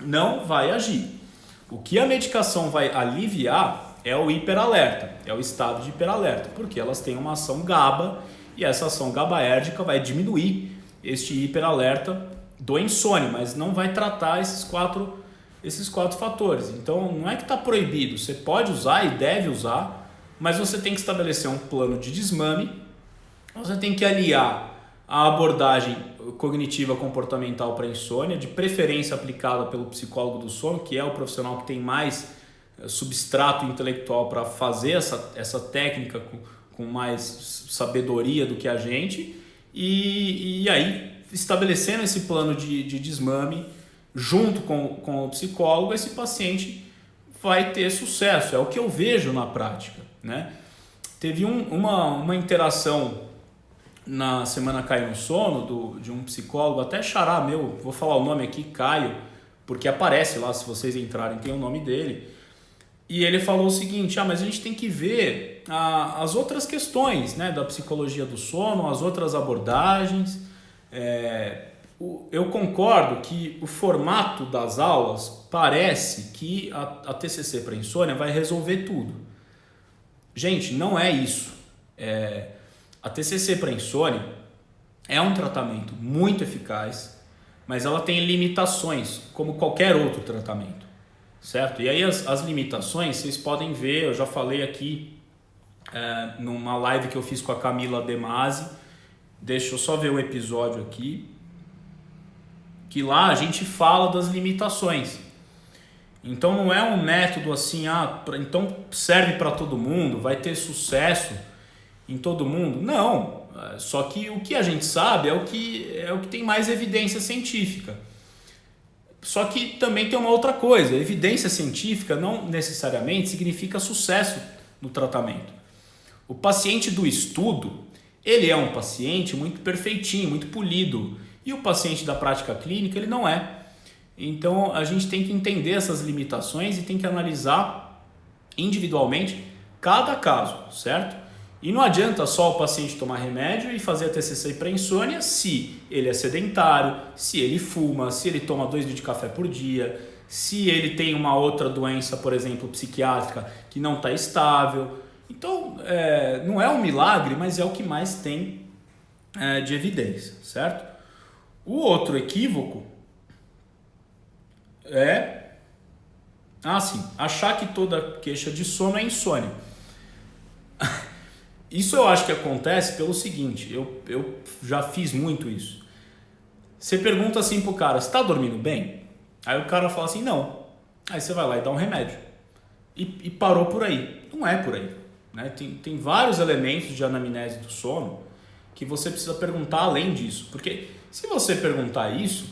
não vai agir. O que a medicação vai aliviar é o hiperalerta, é o estado de hiperalerta, porque elas têm uma ação GABA e essa ação GABAérgica vai diminuir este hiperalerta do insônia, mas não vai tratar esses quatro fatores. Então não é que está proibido, você pode usar e deve usar, mas você tem que estabelecer um plano de desmame, você tem que aliar a abordagem cognitiva comportamental para insônia, de preferência aplicada pelo psicólogo do sono, que é o profissional que tem mais substrato intelectual para fazer essa técnica com mais sabedoria do que a gente, e aí estabelecendo esse plano de desmame junto com o psicólogo, esse paciente vai ter sucesso, é o que eu vejo na prática, né? Teve uma interação na semana Cai no Sono de um psicólogo, até xará meu, vou falar o nome aqui, Caio, porque aparece lá, se vocês entrarem tem o nome dele, e ele falou o seguinte, mas a gente tem que ver as outras questões, né, da psicologia do sono, as outras abordagens. Eu concordo que o formato das aulas parece que a TCC para insônia vai resolver tudo. Gente, não é isso. A TCC para insônia é um tratamento muito eficaz, mas ela tem limitações, como qualquer outro tratamento, certo? E aí as limitações vocês podem ver, eu já falei aqui numa live que eu fiz com a Camila De Masi, deixa eu só ver o episódio aqui, que lá a gente fala das limitações. Então não é um método assim, então serve para todo mundo, vai ter sucesso em todo mundo. Não, só que o que a gente sabe é o que tem mais evidência científica. Só que também tem uma outra coisa, evidência científica não necessariamente significa sucesso no tratamento. O paciente do estudo, ele é um paciente muito perfeitinho, muito polido, e o paciente da prática clínica, ele não é. Então a gente tem que entender essas limitações e tem que analisar individualmente cada caso, certo? E não adianta só o paciente tomar remédio e fazer a TCC para insônia se ele é sedentário, se ele fuma, se ele toma 2 litros de café por dia, se ele tem uma outra doença, por exemplo, psiquiátrica, que não está estável. Então, não é um milagre, mas é o que mais tem de evidência, certo? O outro equívoco achar que toda queixa de sono é insônia. Isso eu acho que acontece pelo seguinte, eu já fiz muito isso. Você pergunta assim pro cara, você tá dormindo bem? Aí o cara fala assim, não. Aí você vai lá e dá um remédio. E parou por aí. Não é por aí, né? Tem vários elementos de anamnese do sono que você precisa perguntar além disso. Porque se você perguntar isso,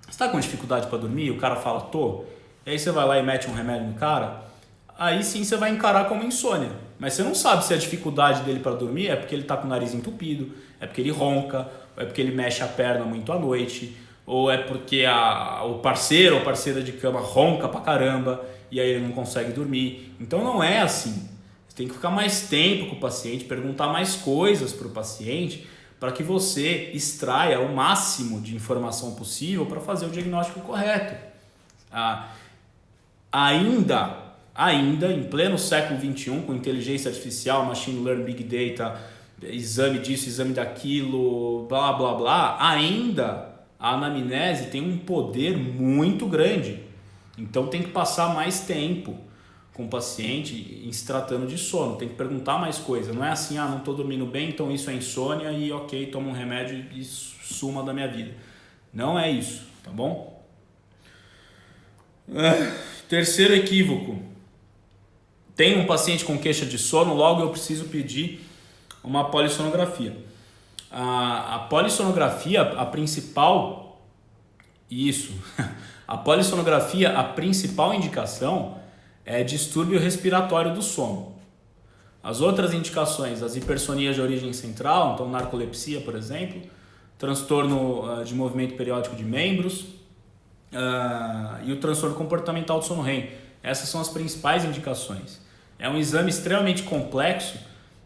você tá com dificuldade para dormir? O cara fala, tô. E aí você vai lá e mete um remédio no cara. aí sim você vai encarar como insônia. Mas você não sabe se a dificuldade dele para dormir é porque ele está com o nariz entupido, é porque ele ronca, ou é porque ele mexe a perna muito à noite, ou é porque o parceiro ou parceira de cama ronca pra caramba e aí ele não consegue dormir. Então não é assim. Você tem que ficar mais tempo com o paciente, perguntar mais coisas para o paciente para que você extraia o máximo de informação possível para fazer o diagnóstico correto. Ainda em pleno século XXI, com inteligência artificial, machine learning, big data, exame disso, exame daquilo, blá blá blá, ainda a anamnese tem um poder muito grande. Então tem que passar mais tempo com o paciente em se tratando de sono, tem que perguntar mais coisa. Não é assim, não estou dormindo bem, então isso é insônia e ok, toma um remédio e suma da minha vida. Não é isso, tá bom? Terceiro equívoco. Tem um paciente com queixa de sono, logo eu preciso pedir uma polissonografia. A polissonografia, a principal... A polissonografia, a principal indicação é distúrbio respiratório do sono. As outras indicações, as hipersonias de origem central, então narcolepsia, por exemplo, transtorno de movimento periódico de membros e o transtorno comportamental do sono REM. Essas são as principais indicações. É um exame extremamente complexo,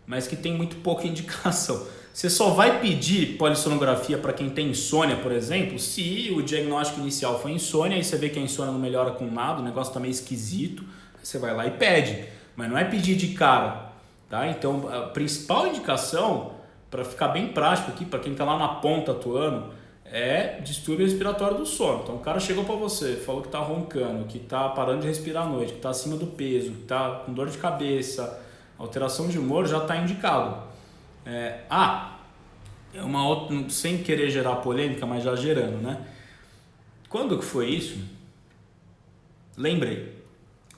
mas que tem muito pouca indicação. Você só vai pedir polissonografia para quem tem insônia, por exemplo, se o diagnóstico inicial foi insônia e você vê que a insônia não melhora com nada, o negócio está meio esquisito, você vai lá e pede. Mas não é pedir de cara, tá? Então, a principal indicação, para ficar bem prático aqui, para quem está lá na ponta atuando, é distúrbio respiratório do sono. Então, o cara chegou para você, falou que está roncando, que está parando de respirar à noite, que está acima do peso, que está com dor de cabeça, alteração de humor, já está indicado. É uma outra, sem querer gerar polêmica, mas já gerando, né? Quando que foi isso? Lembrei.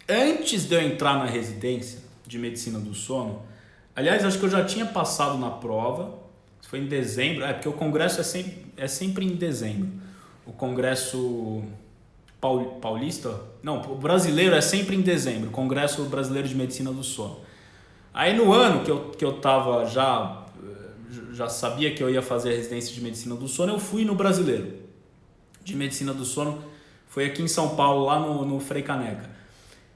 Antes de eu entrar na residência de medicina do sono, aliás, acho que eu já tinha passado na prova, foi em dezembro, porque o congresso é sempre em dezembro. O congresso paulista, não, o brasileiro é sempre em dezembro, o congresso brasileiro de medicina do sono. Aí no ano que eu tava já sabia que eu ia fazer a residência de medicina do sono, eu fui no brasileiro de medicina do sono, foi aqui em São Paulo, lá no Frei Caneca.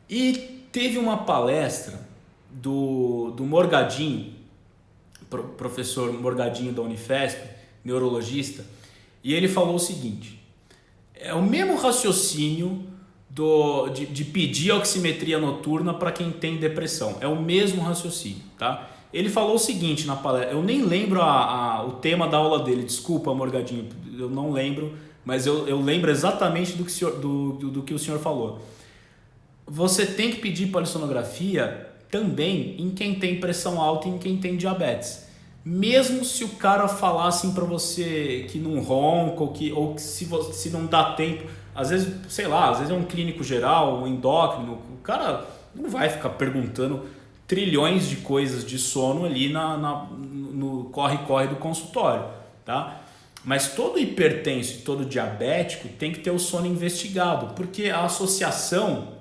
E teve uma palestra do Morgadinho, professor Morgadinho da Unifesp, neurologista, e ele falou o seguinte: é o mesmo raciocínio de pedir oximetria noturna para quem tem depressão, é o mesmo raciocínio, tá? Ele falou o seguinte na palestra, eu nem lembro o tema da aula dele, desculpa, Morgadinho, eu não lembro, mas eu lembro exatamente do que o senhor falou. Você tem que pedir polissonografia também em quem tem pressão alta e em quem tem diabetes. Mesmo se o cara falar assim para você que não ronca ou que se não dá tempo, às vezes, sei lá, às vezes é um clínico geral, um endócrino, o cara não vai ficar perguntando trilhões de coisas de sono ali no corre-corre do consultório, tá? Mas todo hipertenso e todo diabético tem que ter o sono investigado, porque a associação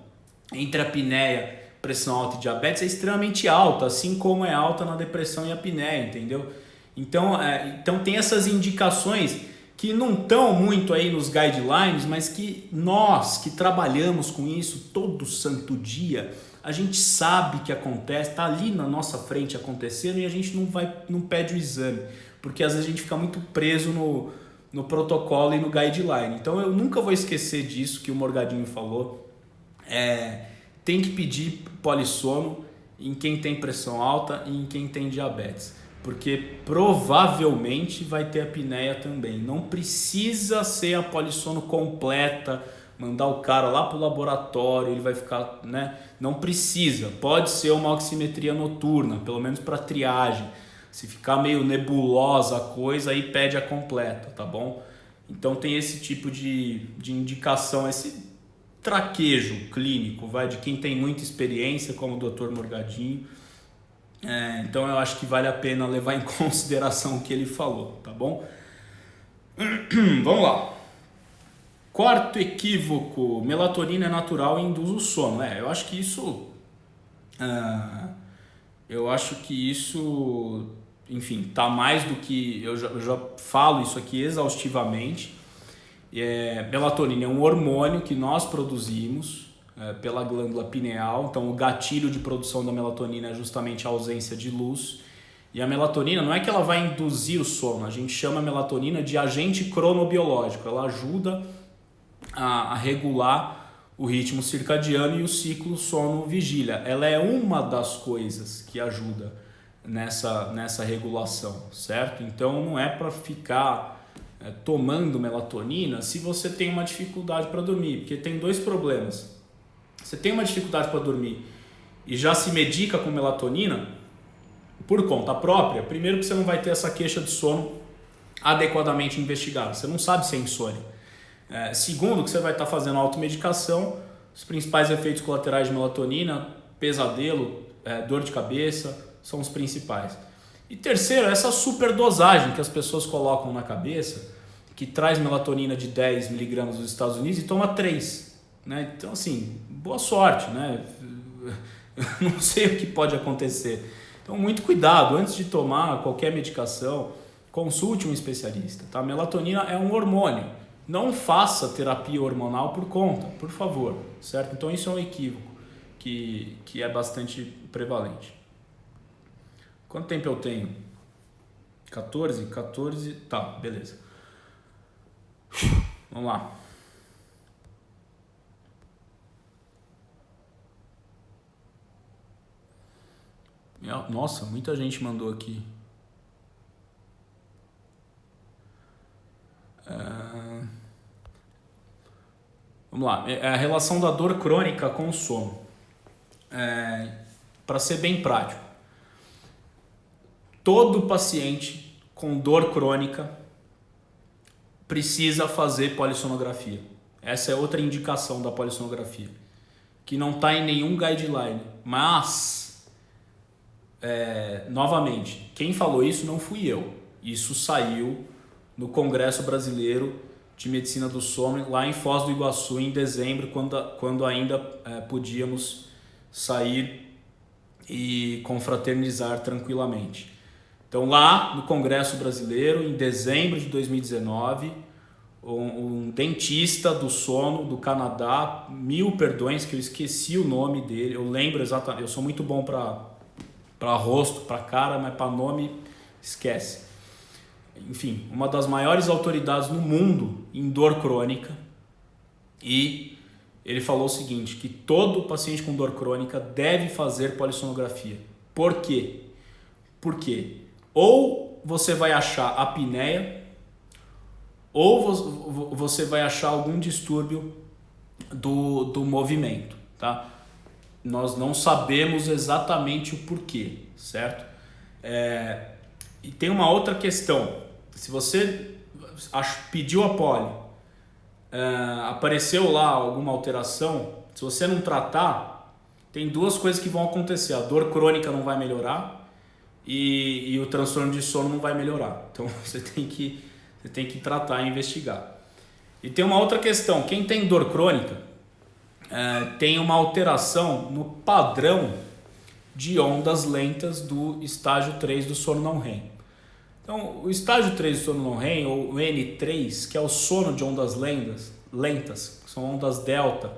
entre a apneia, pressão alta e diabetes é extremamente alta, assim como é alta na depressão e apneia, entendeu? Então tem essas indicações que não estão muito aí nos guidelines, mas que nós que trabalhamos com isso todo santo dia, a gente sabe que acontece, está ali na nossa frente acontecendo e a gente não pede o exame, porque às vezes a gente fica muito preso no protocolo e no guideline. Então eu nunca vou esquecer disso que o Morgadinho falou. Tem que pedir polissono em quem tem pressão alta e em quem tem diabetes, porque provavelmente vai ter apneia também. Não precisa ser a polissono completa, mandar o cara lá pro laboratório, ele vai ficar, né? Não precisa, pode ser uma oximetria noturna, pelo menos para triagem. Se ficar meio nebulosa a coisa, aí pede a completa, tá bom? Então tem esse tipo de indicação, esse traquejo clínico, de quem tem muita experiência, como o Dr. Morgadinho. Então eu acho que vale a pena levar em consideração o que ele falou, tá bom? Vamos lá. Quarto equívoco: melatonina é natural e induz o sono. Eu acho que isso Eu acho que isso, enfim, tá mais do que... Eu já falo isso aqui exaustivamente. Melatonina é um hormônio que nós produzimos pela glândula pineal. Então, o gatilho de produção da melatonina é justamente a ausência de luz. E a melatonina não é que ela vai induzir o sono, a gente chama a melatonina de agente cronobiológico. Ela ajuda a regular o ritmo circadiano e o ciclo sono-vigília. Ela é uma das coisas que ajuda nessa regulação, certo? Então não é para ficar tomando melatonina se você tem uma dificuldade para dormir, porque tem dois problemas. Você tem uma dificuldade para dormir e já se medica com melatonina por conta própria, primeiro que você não vai ter essa queixa de sono adequadamente investigada, você não sabe se é insônia. Segundo, que você vai estar fazendo automedicação, os principais efeitos colaterais de melatonina, pesadelo, dor de cabeça, são os principais. E terceiro, essa superdosagem que as pessoas colocam na cabeça, que traz melatonina de 10 miligramas nos Estados Unidos e toma 3. Né? Então, assim, boa sorte, né? Eu não sei o que pode acontecer. Então, muito cuidado, antes de tomar qualquer medicação, consulte um especialista. Tá? Melatonina é um hormônio. Não faça terapia hormonal por conta, por favor, certo? Então isso é um equívoco que é bastante prevalente. Quanto tempo eu tenho? 14? Tá, beleza. Vamos lá. Nossa, muita gente mandou aqui. Vamos lá, a relação da dor crônica com o sono. Para ser bem prático, todo paciente com dor crônica precisa fazer polissonografia. Essa é outra indicação da polissonografia, que não está em nenhum guideline, mas, novamente, quem falou isso não fui eu. Isso saiu no Congresso Brasileiro de Medicina do Sono, lá em Foz do Iguaçu, em dezembro, quando ainda podíamos sair e confraternizar tranquilamente. Então, lá no Congresso Brasileiro, em dezembro de 2019, um dentista do sono do Canadá, mil perdões que eu esqueci o nome dele, eu lembro exatamente, eu sou muito bom para rosto, para cara, mas para nome, esquece. Enfim, uma das maiores autoridades no mundo em dor crônica, e ele falou o seguinte, que todo paciente com dor crônica deve fazer polissonografia. Por quê? Porque ou você vai achar apneia, ou você vai achar algum distúrbio do movimento, tá? Nós não sabemos exatamente o porquê, certo? E tem uma outra questão. Se você pediu a poli, apareceu lá alguma alteração, se você não tratar, tem duas coisas que vão acontecer. A dor crônica não vai melhorar e o transtorno de sono não vai melhorar. Então você tem que tratar e investigar. E tem uma outra questão. Quem tem dor crônica tem uma alteração no padrão de ondas lentas do estágio 3 do sono não REM. Então, o estágio 3 do sono não REM, ou o N3, que é o sono de ondas lentas, que são ondas delta,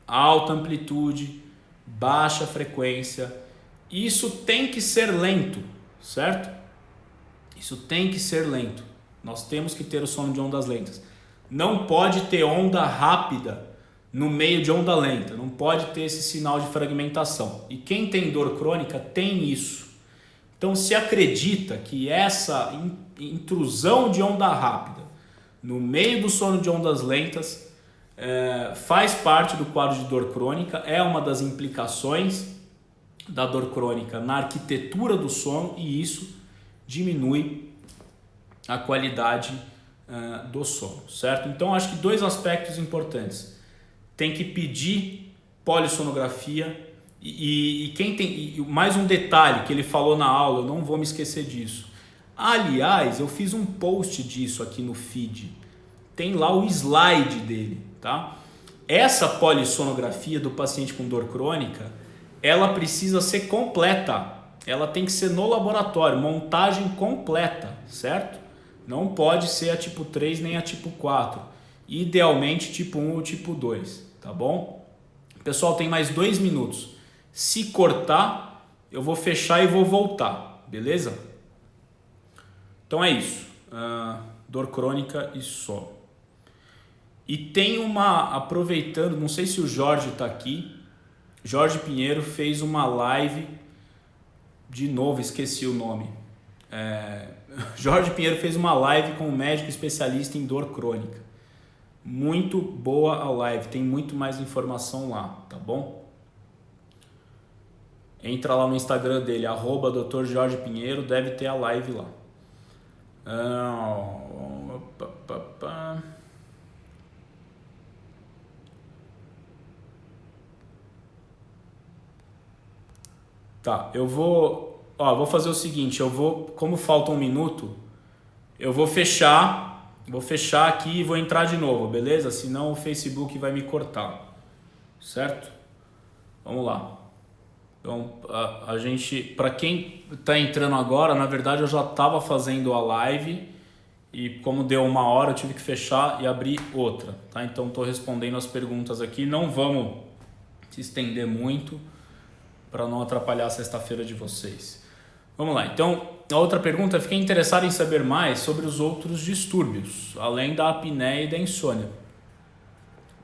alta amplitude, baixa frequência, isso tem que ser lento, certo? Isso tem que ser lento. Nós temos que ter o sono de ondas lentas. Não pode ter onda rápida no meio de onda lenta, não pode ter esse sinal de fragmentação. E quem tem dor crônica tem isso. Então se acredita que essa intrusão de onda rápida no meio do sono de ondas lentas faz parte do quadro de dor crônica, é uma das implicações da dor crônica na arquitetura do sono, e isso diminui a qualidade do sono, certo? Então acho que dois aspectos importantes. Tem que pedir polissonografia. E quem tem mais um detalhe que ele falou na aula, eu não vou me esquecer disso. Aliás, eu fiz um post disso aqui no feed. Tem lá o slide dele, tá? Essa polissonografia do paciente com dor crônica, ela precisa ser completa. Ela tem que ser no laboratório, montagem completa, certo? Não pode ser a tipo 3 nem a tipo 4. Idealmente tipo 1 ou tipo 2, tá bom? Pessoal, tem mais 2 minutos. Se cortar, eu vou fechar e vou voltar, beleza? Então é isso. Dor crônica e sono. E tem aproveitando, não sei se o Jorge está aqui, Jorge Pinheiro fez uma live, de novo esqueci o nome. Jorge Pinheiro fez uma live com um médico especialista em dor crônica. Muito boa a live, tem muito mais informação lá, tá bom? Entra lá no Instagram dele, @Dr. Jorge Pinheiro, deve ter a live lá. Tá, vou fazer o seguinte, como falta um minuto, eu vou fechar aqui e vou entrar de novo, beleza? Senão o Facebook vai me cortar, certo? Vamos lá. Então, a gente, para quem está entrando agora, na verdade eu já estava fazendo a live e como deu 1 hora eu tive que fechar e abrir outra, tá? Então estou respondendo as perguntas aqui, não vamos se estender muito para não atrapalhar a sexta-feira de vocês. Vamos lá, então a outra pergunta, fiquei interessado em saber mais sobre os outros distúrbios, além da apneia e da insônia.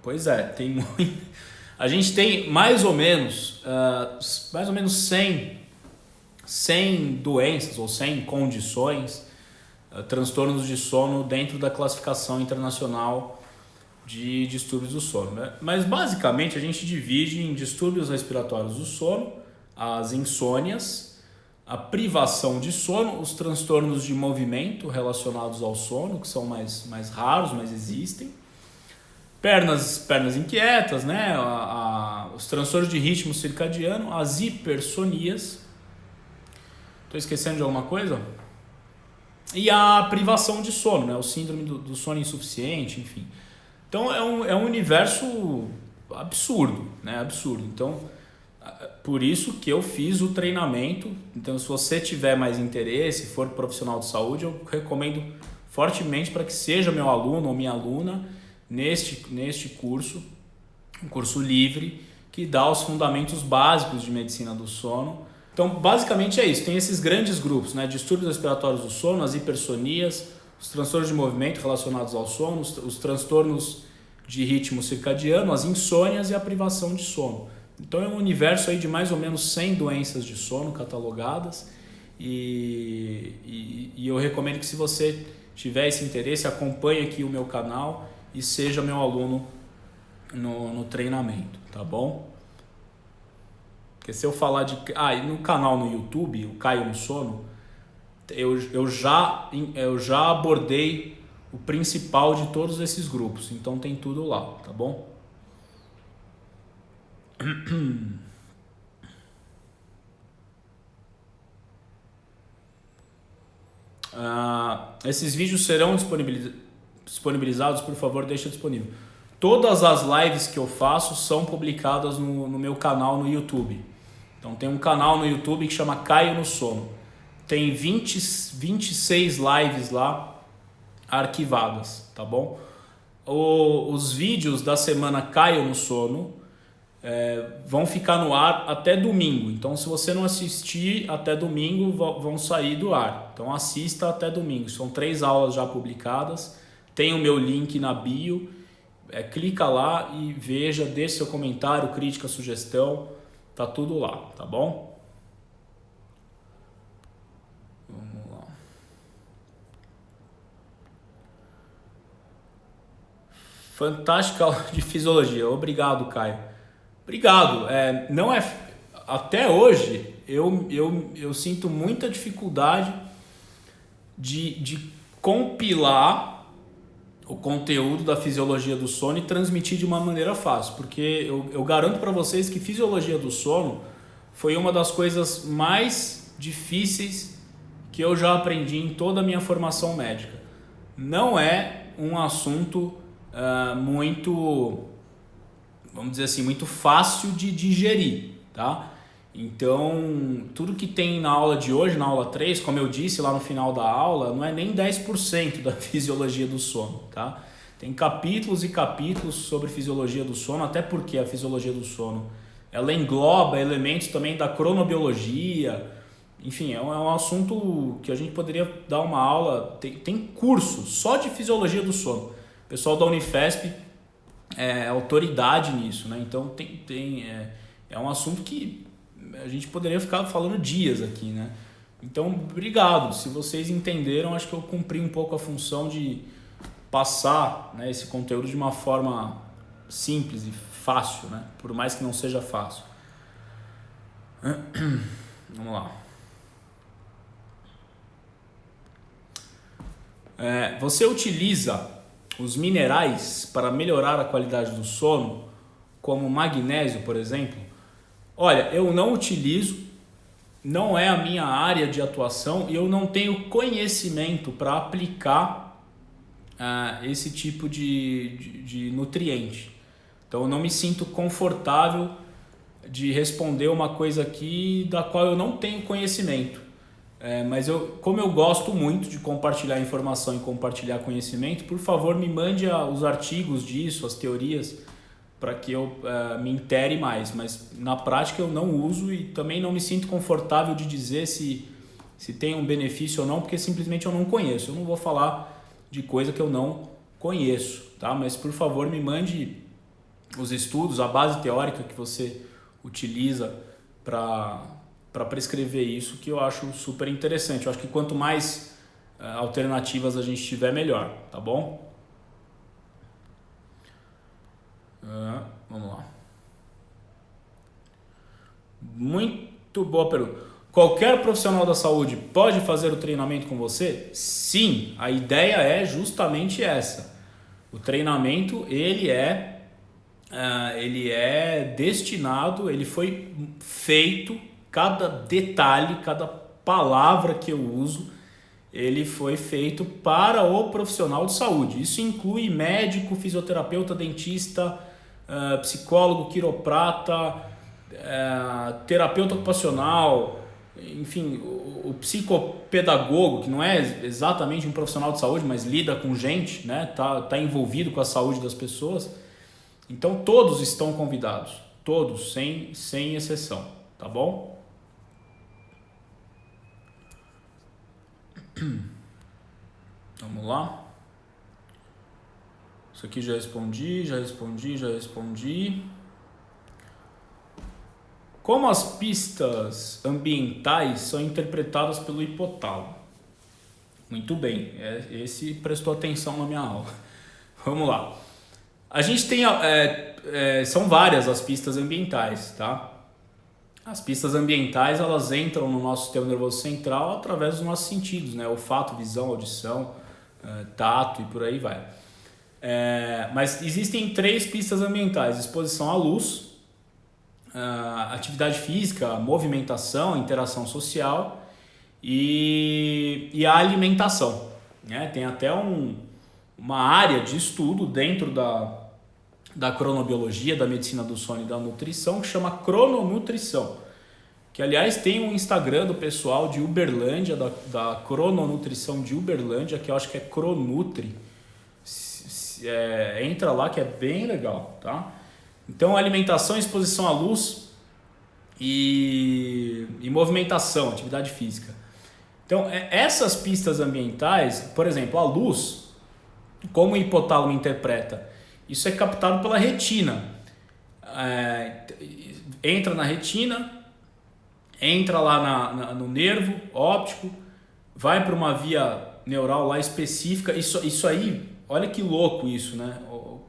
Pois é, tem muito. A gente tem mais ou menos 100 doenças ou 100 condições, transtornos de sono dentro da classificação internacional de distúrbios do sono, né? Mas basicamente a gente divide em distúrbios respiratórios do sono, as insônias, a privação de sono, os transtornos de movimento relacionados ao sono, que são mais raros, mas existem, pernas inquietas, né? Os transtornos de ritmo circadiano, as hipersonias, estou esquecendo de alguma coisa? E a privação de sono, né? O síndrome do sono insuficiente, enfim. Então é um universo absurdo, né? Absurdo. Então, por isso que eu fiz o treinamento. Então, se você tiver mais interesse, for profissional de saúde, eu recomendo fortemente para que seja meu aluno ou minha aluna neste curso, um curso livre, que dá os fundamentos básicos de medicina do sono. Então, basicamente é isso. Tem esses grandes grupos, né? Distúrbios respiratórios do sono, as hipersonias, os transtornos de movimento relacionados ao sono, os transtornos de ritmo circadiano, as insônias e a privação de sono. Então é um universo aí de mais ou menos 100 doenças de sono catalogadas e eu recomendo que, se você tiver esse interesse, acompanhe aqui o meu canal e seja meu aluno no treinamento, tá bom? Porque se eu falar no canal no YouTube, o Caio no Sono, eu já abordei o principal de todos esses grupos, então tem tudo lá, tá bom? Esses vídeos serão disponibilizados, por favor, deixa disponível. Todas as lives que eu faço são publicadas no meu canal no YouTube. Então tem um canal no YouTube que chama Caio no Sono. Tem 26 lives lá arquivadas, tá bom? Os vídeos da semana Caio no Sono vão ficar no ar até domingo. Então, se você não assistir até domingo, vão sair do ar. Então, assista até domingo. São 3 aulas já publicadas. Tem o meu link na bio. Clica lá e veja, deixe seu comentário, crítica, sugestão. Tá tudo lá, tá bom? Vamos lá. Fantástica aula de fisiologia. Obrigado, Caio. Obrigado. Até hoje eu sinto muita dificuldade de compilar o conteúdo da fisiologia do sono e transmitir de uma maneira fácil, porque eu garanto para vocês que fisiologia do sono foi uma das coisas mais difíceis que eu já aprendi em toda a minha formação médica. Não é um assunto muito, vamos dizer assim, muito fácil de digerir, tá? Então, tudo que tem na aula de hoje, na aula 3, como eu disse lá no final da aula, não é nem 10% da fisiologia do sono, tá? Tem capítulos e capítulos sobre fisiologia do sono, até porque a fisiologia do sono, ela engloba elementos também da cronobiologia. Enfim, é um assunto que a gente poderia dar uma aula, tem curso só de fisiologia do sono. O pessoal da Unifesp é autoridade nisso, né? Então é um assunto que a gente poderia ficar falando dias aqui, né? Então, obrigado. Se vocês entenderam, acho que eu cumpri um pouco a função de passar, né, esse conteúdo de uma forma simples e fácil, né? Por mais que não seja fácil. Vamos lá. Você utiliza os minerais para melhorar a qualidade do sono, como magnésio, por exemplo? Olha, eu não utilizo, não é a minha área de atuação e eu não tenho conhecimento para aplicar esse tipo de nutriente. Então eu não me sinto confortável de responder uma coisa aqui da qual eu não tenho conhecimento. Mas como eu gosto muito de compartilhar informação e compartilhar conhecimento, por favor me mande os artigos disso, as teorias, para que eu me intere mais. Mas na prática eu não uso e também não me sinto confortável de dizer se tem um benefício ou não, porque simplesmente eu não conheço. Eu não vou falar de coisa que eu não conheço, tá? Mas por favor me mande os estudos, a base teórica que você utiliza para prescrever isso, que eu acho super interessante. Eu acho que quanto mais alternativas a gente tiver, melhor, tá bom? Vamos lá. Muito boa pergunta. Qualquer profissional da saúde pode fazer o treinamento com você? Sim, a ideia é justamente essa. O treinamento, ele é destinado, ele foi feito, cada detalhe, cada palavra que eu uso, ele foi feito para o profissional de saúde. Isso inclui médico, fisioterapeuta, dentista, psicólogo, quiroprata, terapeuta ocupacional, enfim, o psicopedagogo, que não é exatamente um profissional de saúde, mas lida com gente, né? Tá envolvido com a saúde das pessoas. Então todos estão convidados, todos, sem exceção, tá bom? Vamos lá. Isso aqui já respondi. Como as pistas ambientais são interpretadas pelo hipotálamo? Muito bem, esse prestou atenção na minha aula. Vamos lá. A gente tem, são várias as pistas ambientais, tá? As pistas ambientais, elas entram no nosso sistema nervoso central através dos nossos sentidos, né? Olfato, visão, audição, tato e por aí vai. Mas existem 3 pistas ambientais: exposição à luz, atividade física, movimentação, interação social e a alimentação, né? Tem até uma área de estudo dentro da cronobiologia, da medicina do sono e da nutrição, que chama crononutrição, que aliás tem um Instagram do pessoal de Uberlândia, da crononutrição de Uberlândia, que eu acho que é Cronutri. Entra lá que é bem legal, tá? Então alimentação, exposição à luz e movimentação, atividade física. Então essas pistas ambientais, por exemplo, a luz, como o hipotálamo interpreta? Isso é captado pela retina. Entra na retina, entra lá no nervo óptico, vai para uma via neural lá específica. Isso aí, olha que louco isso, né?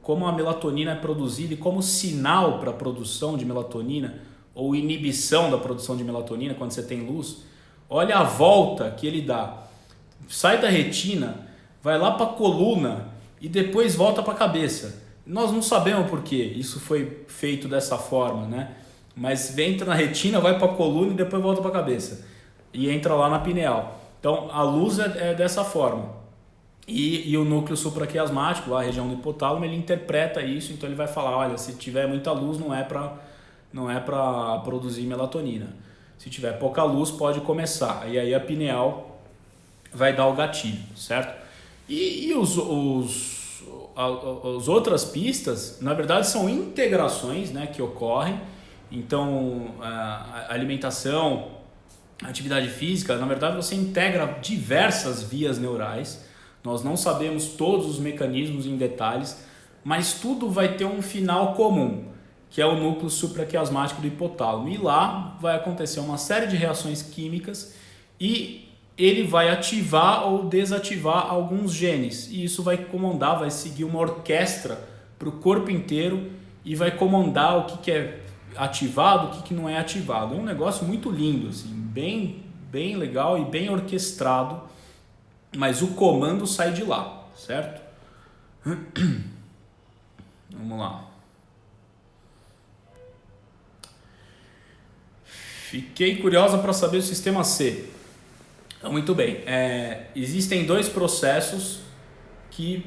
Como a melatonina é produzida e como sinal para a produção de melatonina ou inibição da produção de melatonina quando você tem luz. Olha a volta que ele dá. Sai da retina, vai lá para a coluna e depois volta para a cabeça. Nós não sabemos por que isso foi feito dessa forma, né? Mas entra na retina, vai para a coluna e depois volta para a cabeça. E entra lá na pineal. Então a luz é dessa forma. E o núcleo supraquiasmático, lá a região do hipotálamo, ele interpreta isso. Então ele vai falar, olha, se tiver muita luz não é para não é para produzir melatonina. Se tiver pouca luz, pode começar. E aí a pineal vai dar o gatilho, certo? E as outras pistas, na verdade, são integrações, né, que ocorrem. Então, a alimentação, a atividade física, na verdade, você integra diversas vias neurais. Nós não sabemos todos os mecanismos em detalhes, mas tudo vai ter um final comum, que é o núcleo supraquiasmático do hipotálamo. E lá vai acontecer uma série de reações químicas e ele vai ativar ou desativar alguns genes. E isso vai comandar, vai seguir uma orquestra para o corpo inteiro e vai comandar o que é ativado, o que não é ativado. É um negócio muito lindo, assim, bem legal e bem orquestrado, mas o comando sai de lá, certo? Vamos lá. Fiquei curiosa para saber o sistema C. Muito bem. Existem dois processos que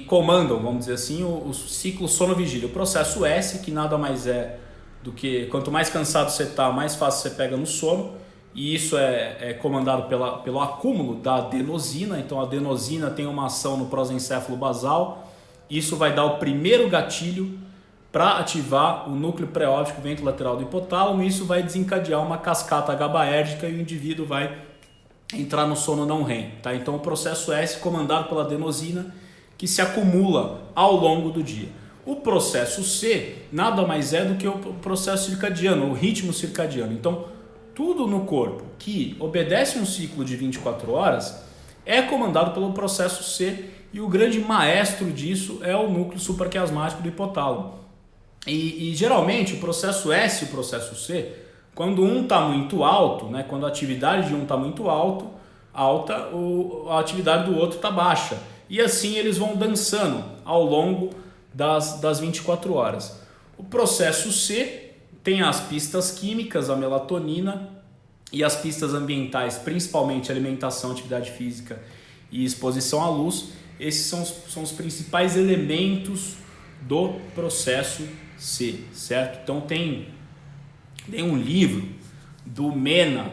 comandam, vamos dizer assim, o ciclo sono-vigília. O processo S, que nada mais é do que quanto mais cansado você está, mais fácil você pega no sono. E isso é comandado pelo acúmulo da adenosina. Então a adenosina tem uma ação no prosencéfalo basal. Isso vai dar o primeiro gatilho para ativar o núcleo pré-óptico ventrolateral do hipotálamo, e isso vai desencadear uma cascata GABAérgica e o indivíduo vai entrar no sono não REM. Tá? Então o processo S comandado pela adenosina, que se acumula ao longo do dia. O processo C nada mais é do que o processo circadiano, o ritmo circadiano. Então tudo no corpo que obedece um ciclo de 24 horas é comandado pelo processo C, e o grande maestro disso é o núcleo supraquiasmático do hipotálamo. E geralmente o processo S e o processo C, quando um está muito alto, né, quando a atividade de um está muito alta, a atividade do outro está baixa. E assim eles vão dançando ao longo das 24 horas. O processo C tem as pistas químicas, a melatonina, e as pistas ambientais, principalmente alimentação, atividade física e exposição à luz. Esses são os principais elementos do processo C, certo? Então tem um livro do Mena,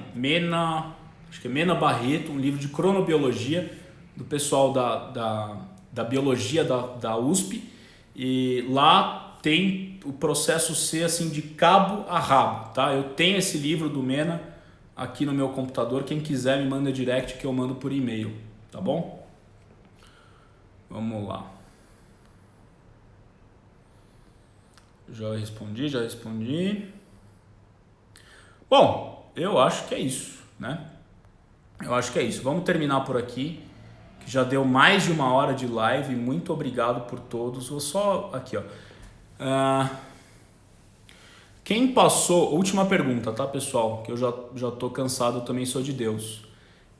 acho que é Mena Barreto, um livro de cronobiologia do pessoal da biologia da USP, e lá tem o processo C assim de cabo a rabo, tá? Eu tenho esse livro do Mena aqui no meu computador, quem quiser me manda direct que eu mando por e-mail, tá bom? Vamos lá. Já respondi. Bom, eu acho que é isso, né? Vamos terminar por aqui, que já deu mais de 1 hora de live. Muito obrigado por todos. Vou só aqui, ó. Quem passou... Última pergunta, tá, pessoal? Que eu já tô cansado, eu também sou de Deus.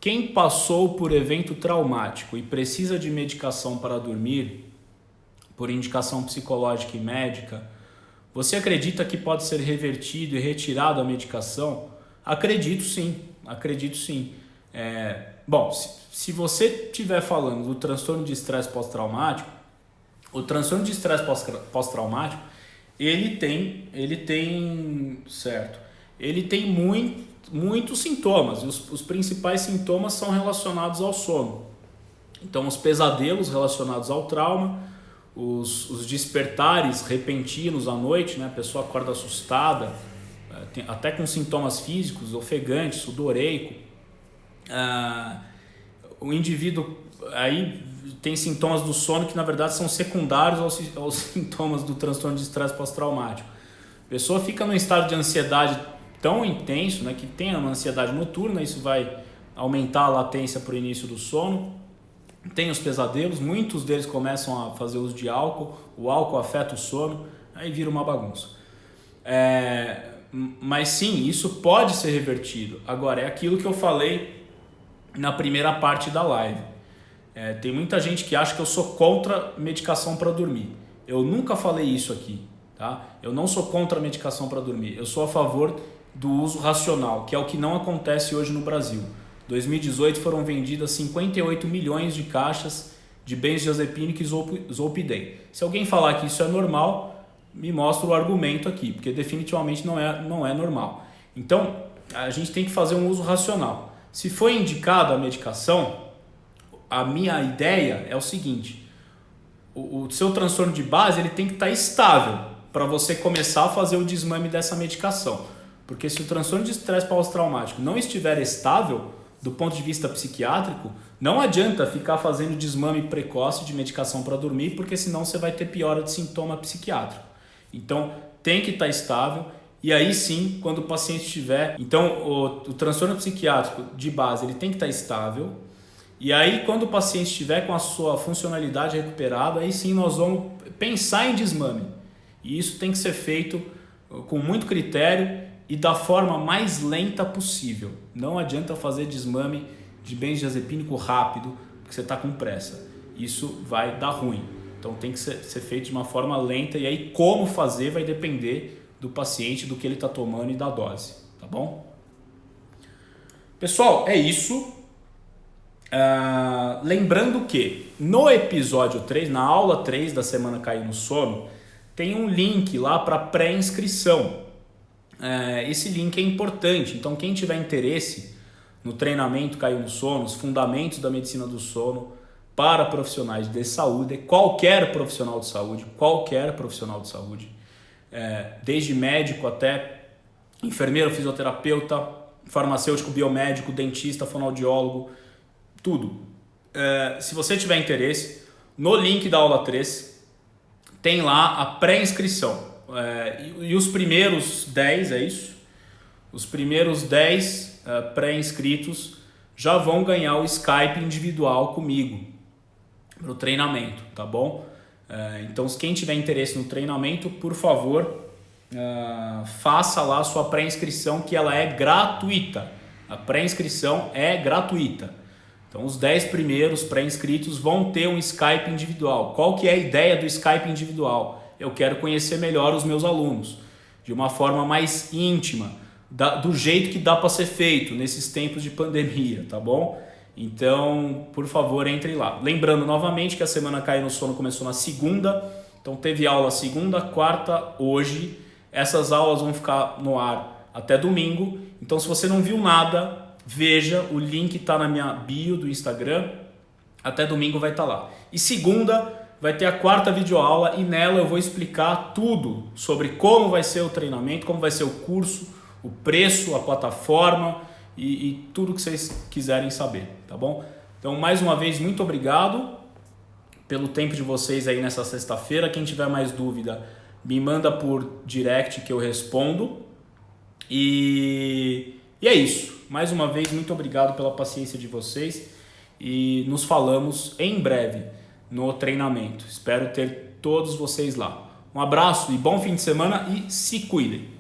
Quem passou por evento traumático e precisa de medicação para dormir, por indicação psicológica e médica, você acredita que pode ser revertido e retirado a medicação? Acredito sim. Bom, se você estiver falando do transtorno de estresse pós-traumático, o transtorno de estresse pós-traumático, ele tem muitos sintomas, e os principais sintomas são relacionados ao sono. Então, os pesadelos relacionados ao trauma, os despertares repentinos à noite, né? A pessoa acorda assustada, até com sintomas físicos, ofegante, sudoreico. O indivíduo aí tem sintomas do sono que na verdade são secundários aos sintomas do transtorno de estresse pós-traumático. A pessoa fica num estado de ansiedade tão intenso, né, que tem uma ansiedade noturna, isso vai aumentar a latência para o início do sono. Tem os pesadelos, muitos deles começam a fazer uso de álcool, o álcool afeta o sono, aí vira uma bagunça. Mas sim, isso pode ser revertido. Agora, é aquilo que eu falei na primeira parte da live. Tem muita gente que acha que eu sou contra medicação para dormir. Eu nunca falei isso aqui, tá? Eu não sou contra a medicação para dormir. Eu sou a favor do uso racional, que é o que não acontece hoje no Brasil. Em 2018 foram vendidas 58 milhões de caixas de benzodiazepínico e zolpidem. Se alguém falar que isso é normal, me mostra o argumento aqui, porque definitivamente não é normal. Então, a gente tem que fazer um uso racional. Se foi indicada a medicação, a minha ideia é o seguinte: o seu transtorno de base ele tem que estar estável para você começar a fazer o desmame dessa medicação. Porque se o transtorno de estresse pós-traumático não estiver estável, do ponto de vista psiquiátrico, não adianta ficar fazendo desmame precoce de medicação para dormir, porque senão você vai ter piora de sintoma psiquiátrico. Então, tem que estar estável. E aí sim, quando o paciente tiver... Então, o transtorno psiquiátrico de base ele tem que estar estável. E aí, quando o paciente estiver com a sua funcionalidade recuperada, aí sim nós vamos pensar em desmame. E isso tem que ser feito com muito critério e da forma mais lenta possível. Não adianta fazer desmame de benzodiazepínico rápido, porque você está com pressa. Isso vai dar ruim. Então tem que ser feito de uma forma lenta, e aí como fazer vai depender do paciente, do que ele está tomando e da dose, tá bom? Pessoal, é isso. Lembrando que no episódio 3, na aula 3 da Semana Cair no Sono, tem um link lá para pré-inscrição. Esse link é importante, então quem tiver interesse no treinamento Caiu no Sono, os fundamentos da medicina do sono para profissionais de saúde, qualquer profissional de saúde, desde médico até enfermeiro, fisioterapeuta, farmacêutico, biomédico, dentista, fonoaudiólogo, tudo. Se você tiver interesse, no link da aula 3 tem lá a pré-inscrição. E os primeiros 10, é isso? Os primeiros 10 pré-inscritos já vão ganhar o Skype individual comigo para o treinamento, tá bom? Então, quem tiver interesse no treinamento, por favor, faça lá a sua pré-inscrição, que ela é gratuita. A pré-inscrição é gratuita. Então, os 10 primeiros pré-inscritos vão ter um Skype individual. Qual que é a ideia do Skype individual? Eu quero conhecer melhor os meus alunos, de uma forma mais íntima, do jeito que dá para ser feito nesses tempos de pandemia, tá bom? Então, por favor, entre lá. Lembrando novamente que a Semana Cair no Sono começou na segunda, então teve aula segunda, quarta, hoje. Essas aulas vão ficar no ar até domingo. Então, se você não viu nada, veja, o link está na minha bio do Instagram. Até domingo vai estar lá. E segunda vai ter a quarta videoaula, e nela eu vou explicar tudo sobre como vai ser o treinamento, como vai ser o curso, o preço, a plataforma e tudo que vocês quiserem saber, tá bom? Então, mais uma vez, muito obrigado pelo tempo de vocês aí nessa sexta-feira. Quem tiver mais dúvida, me manda por direct que eu respondo. E é isso. Mais uma vez, muito obrigado pela paciência de vocês e nos falamos em breve no treinamento. Espero ter todos vocês lá. Um abraço e bom fim de semana e se cuidem.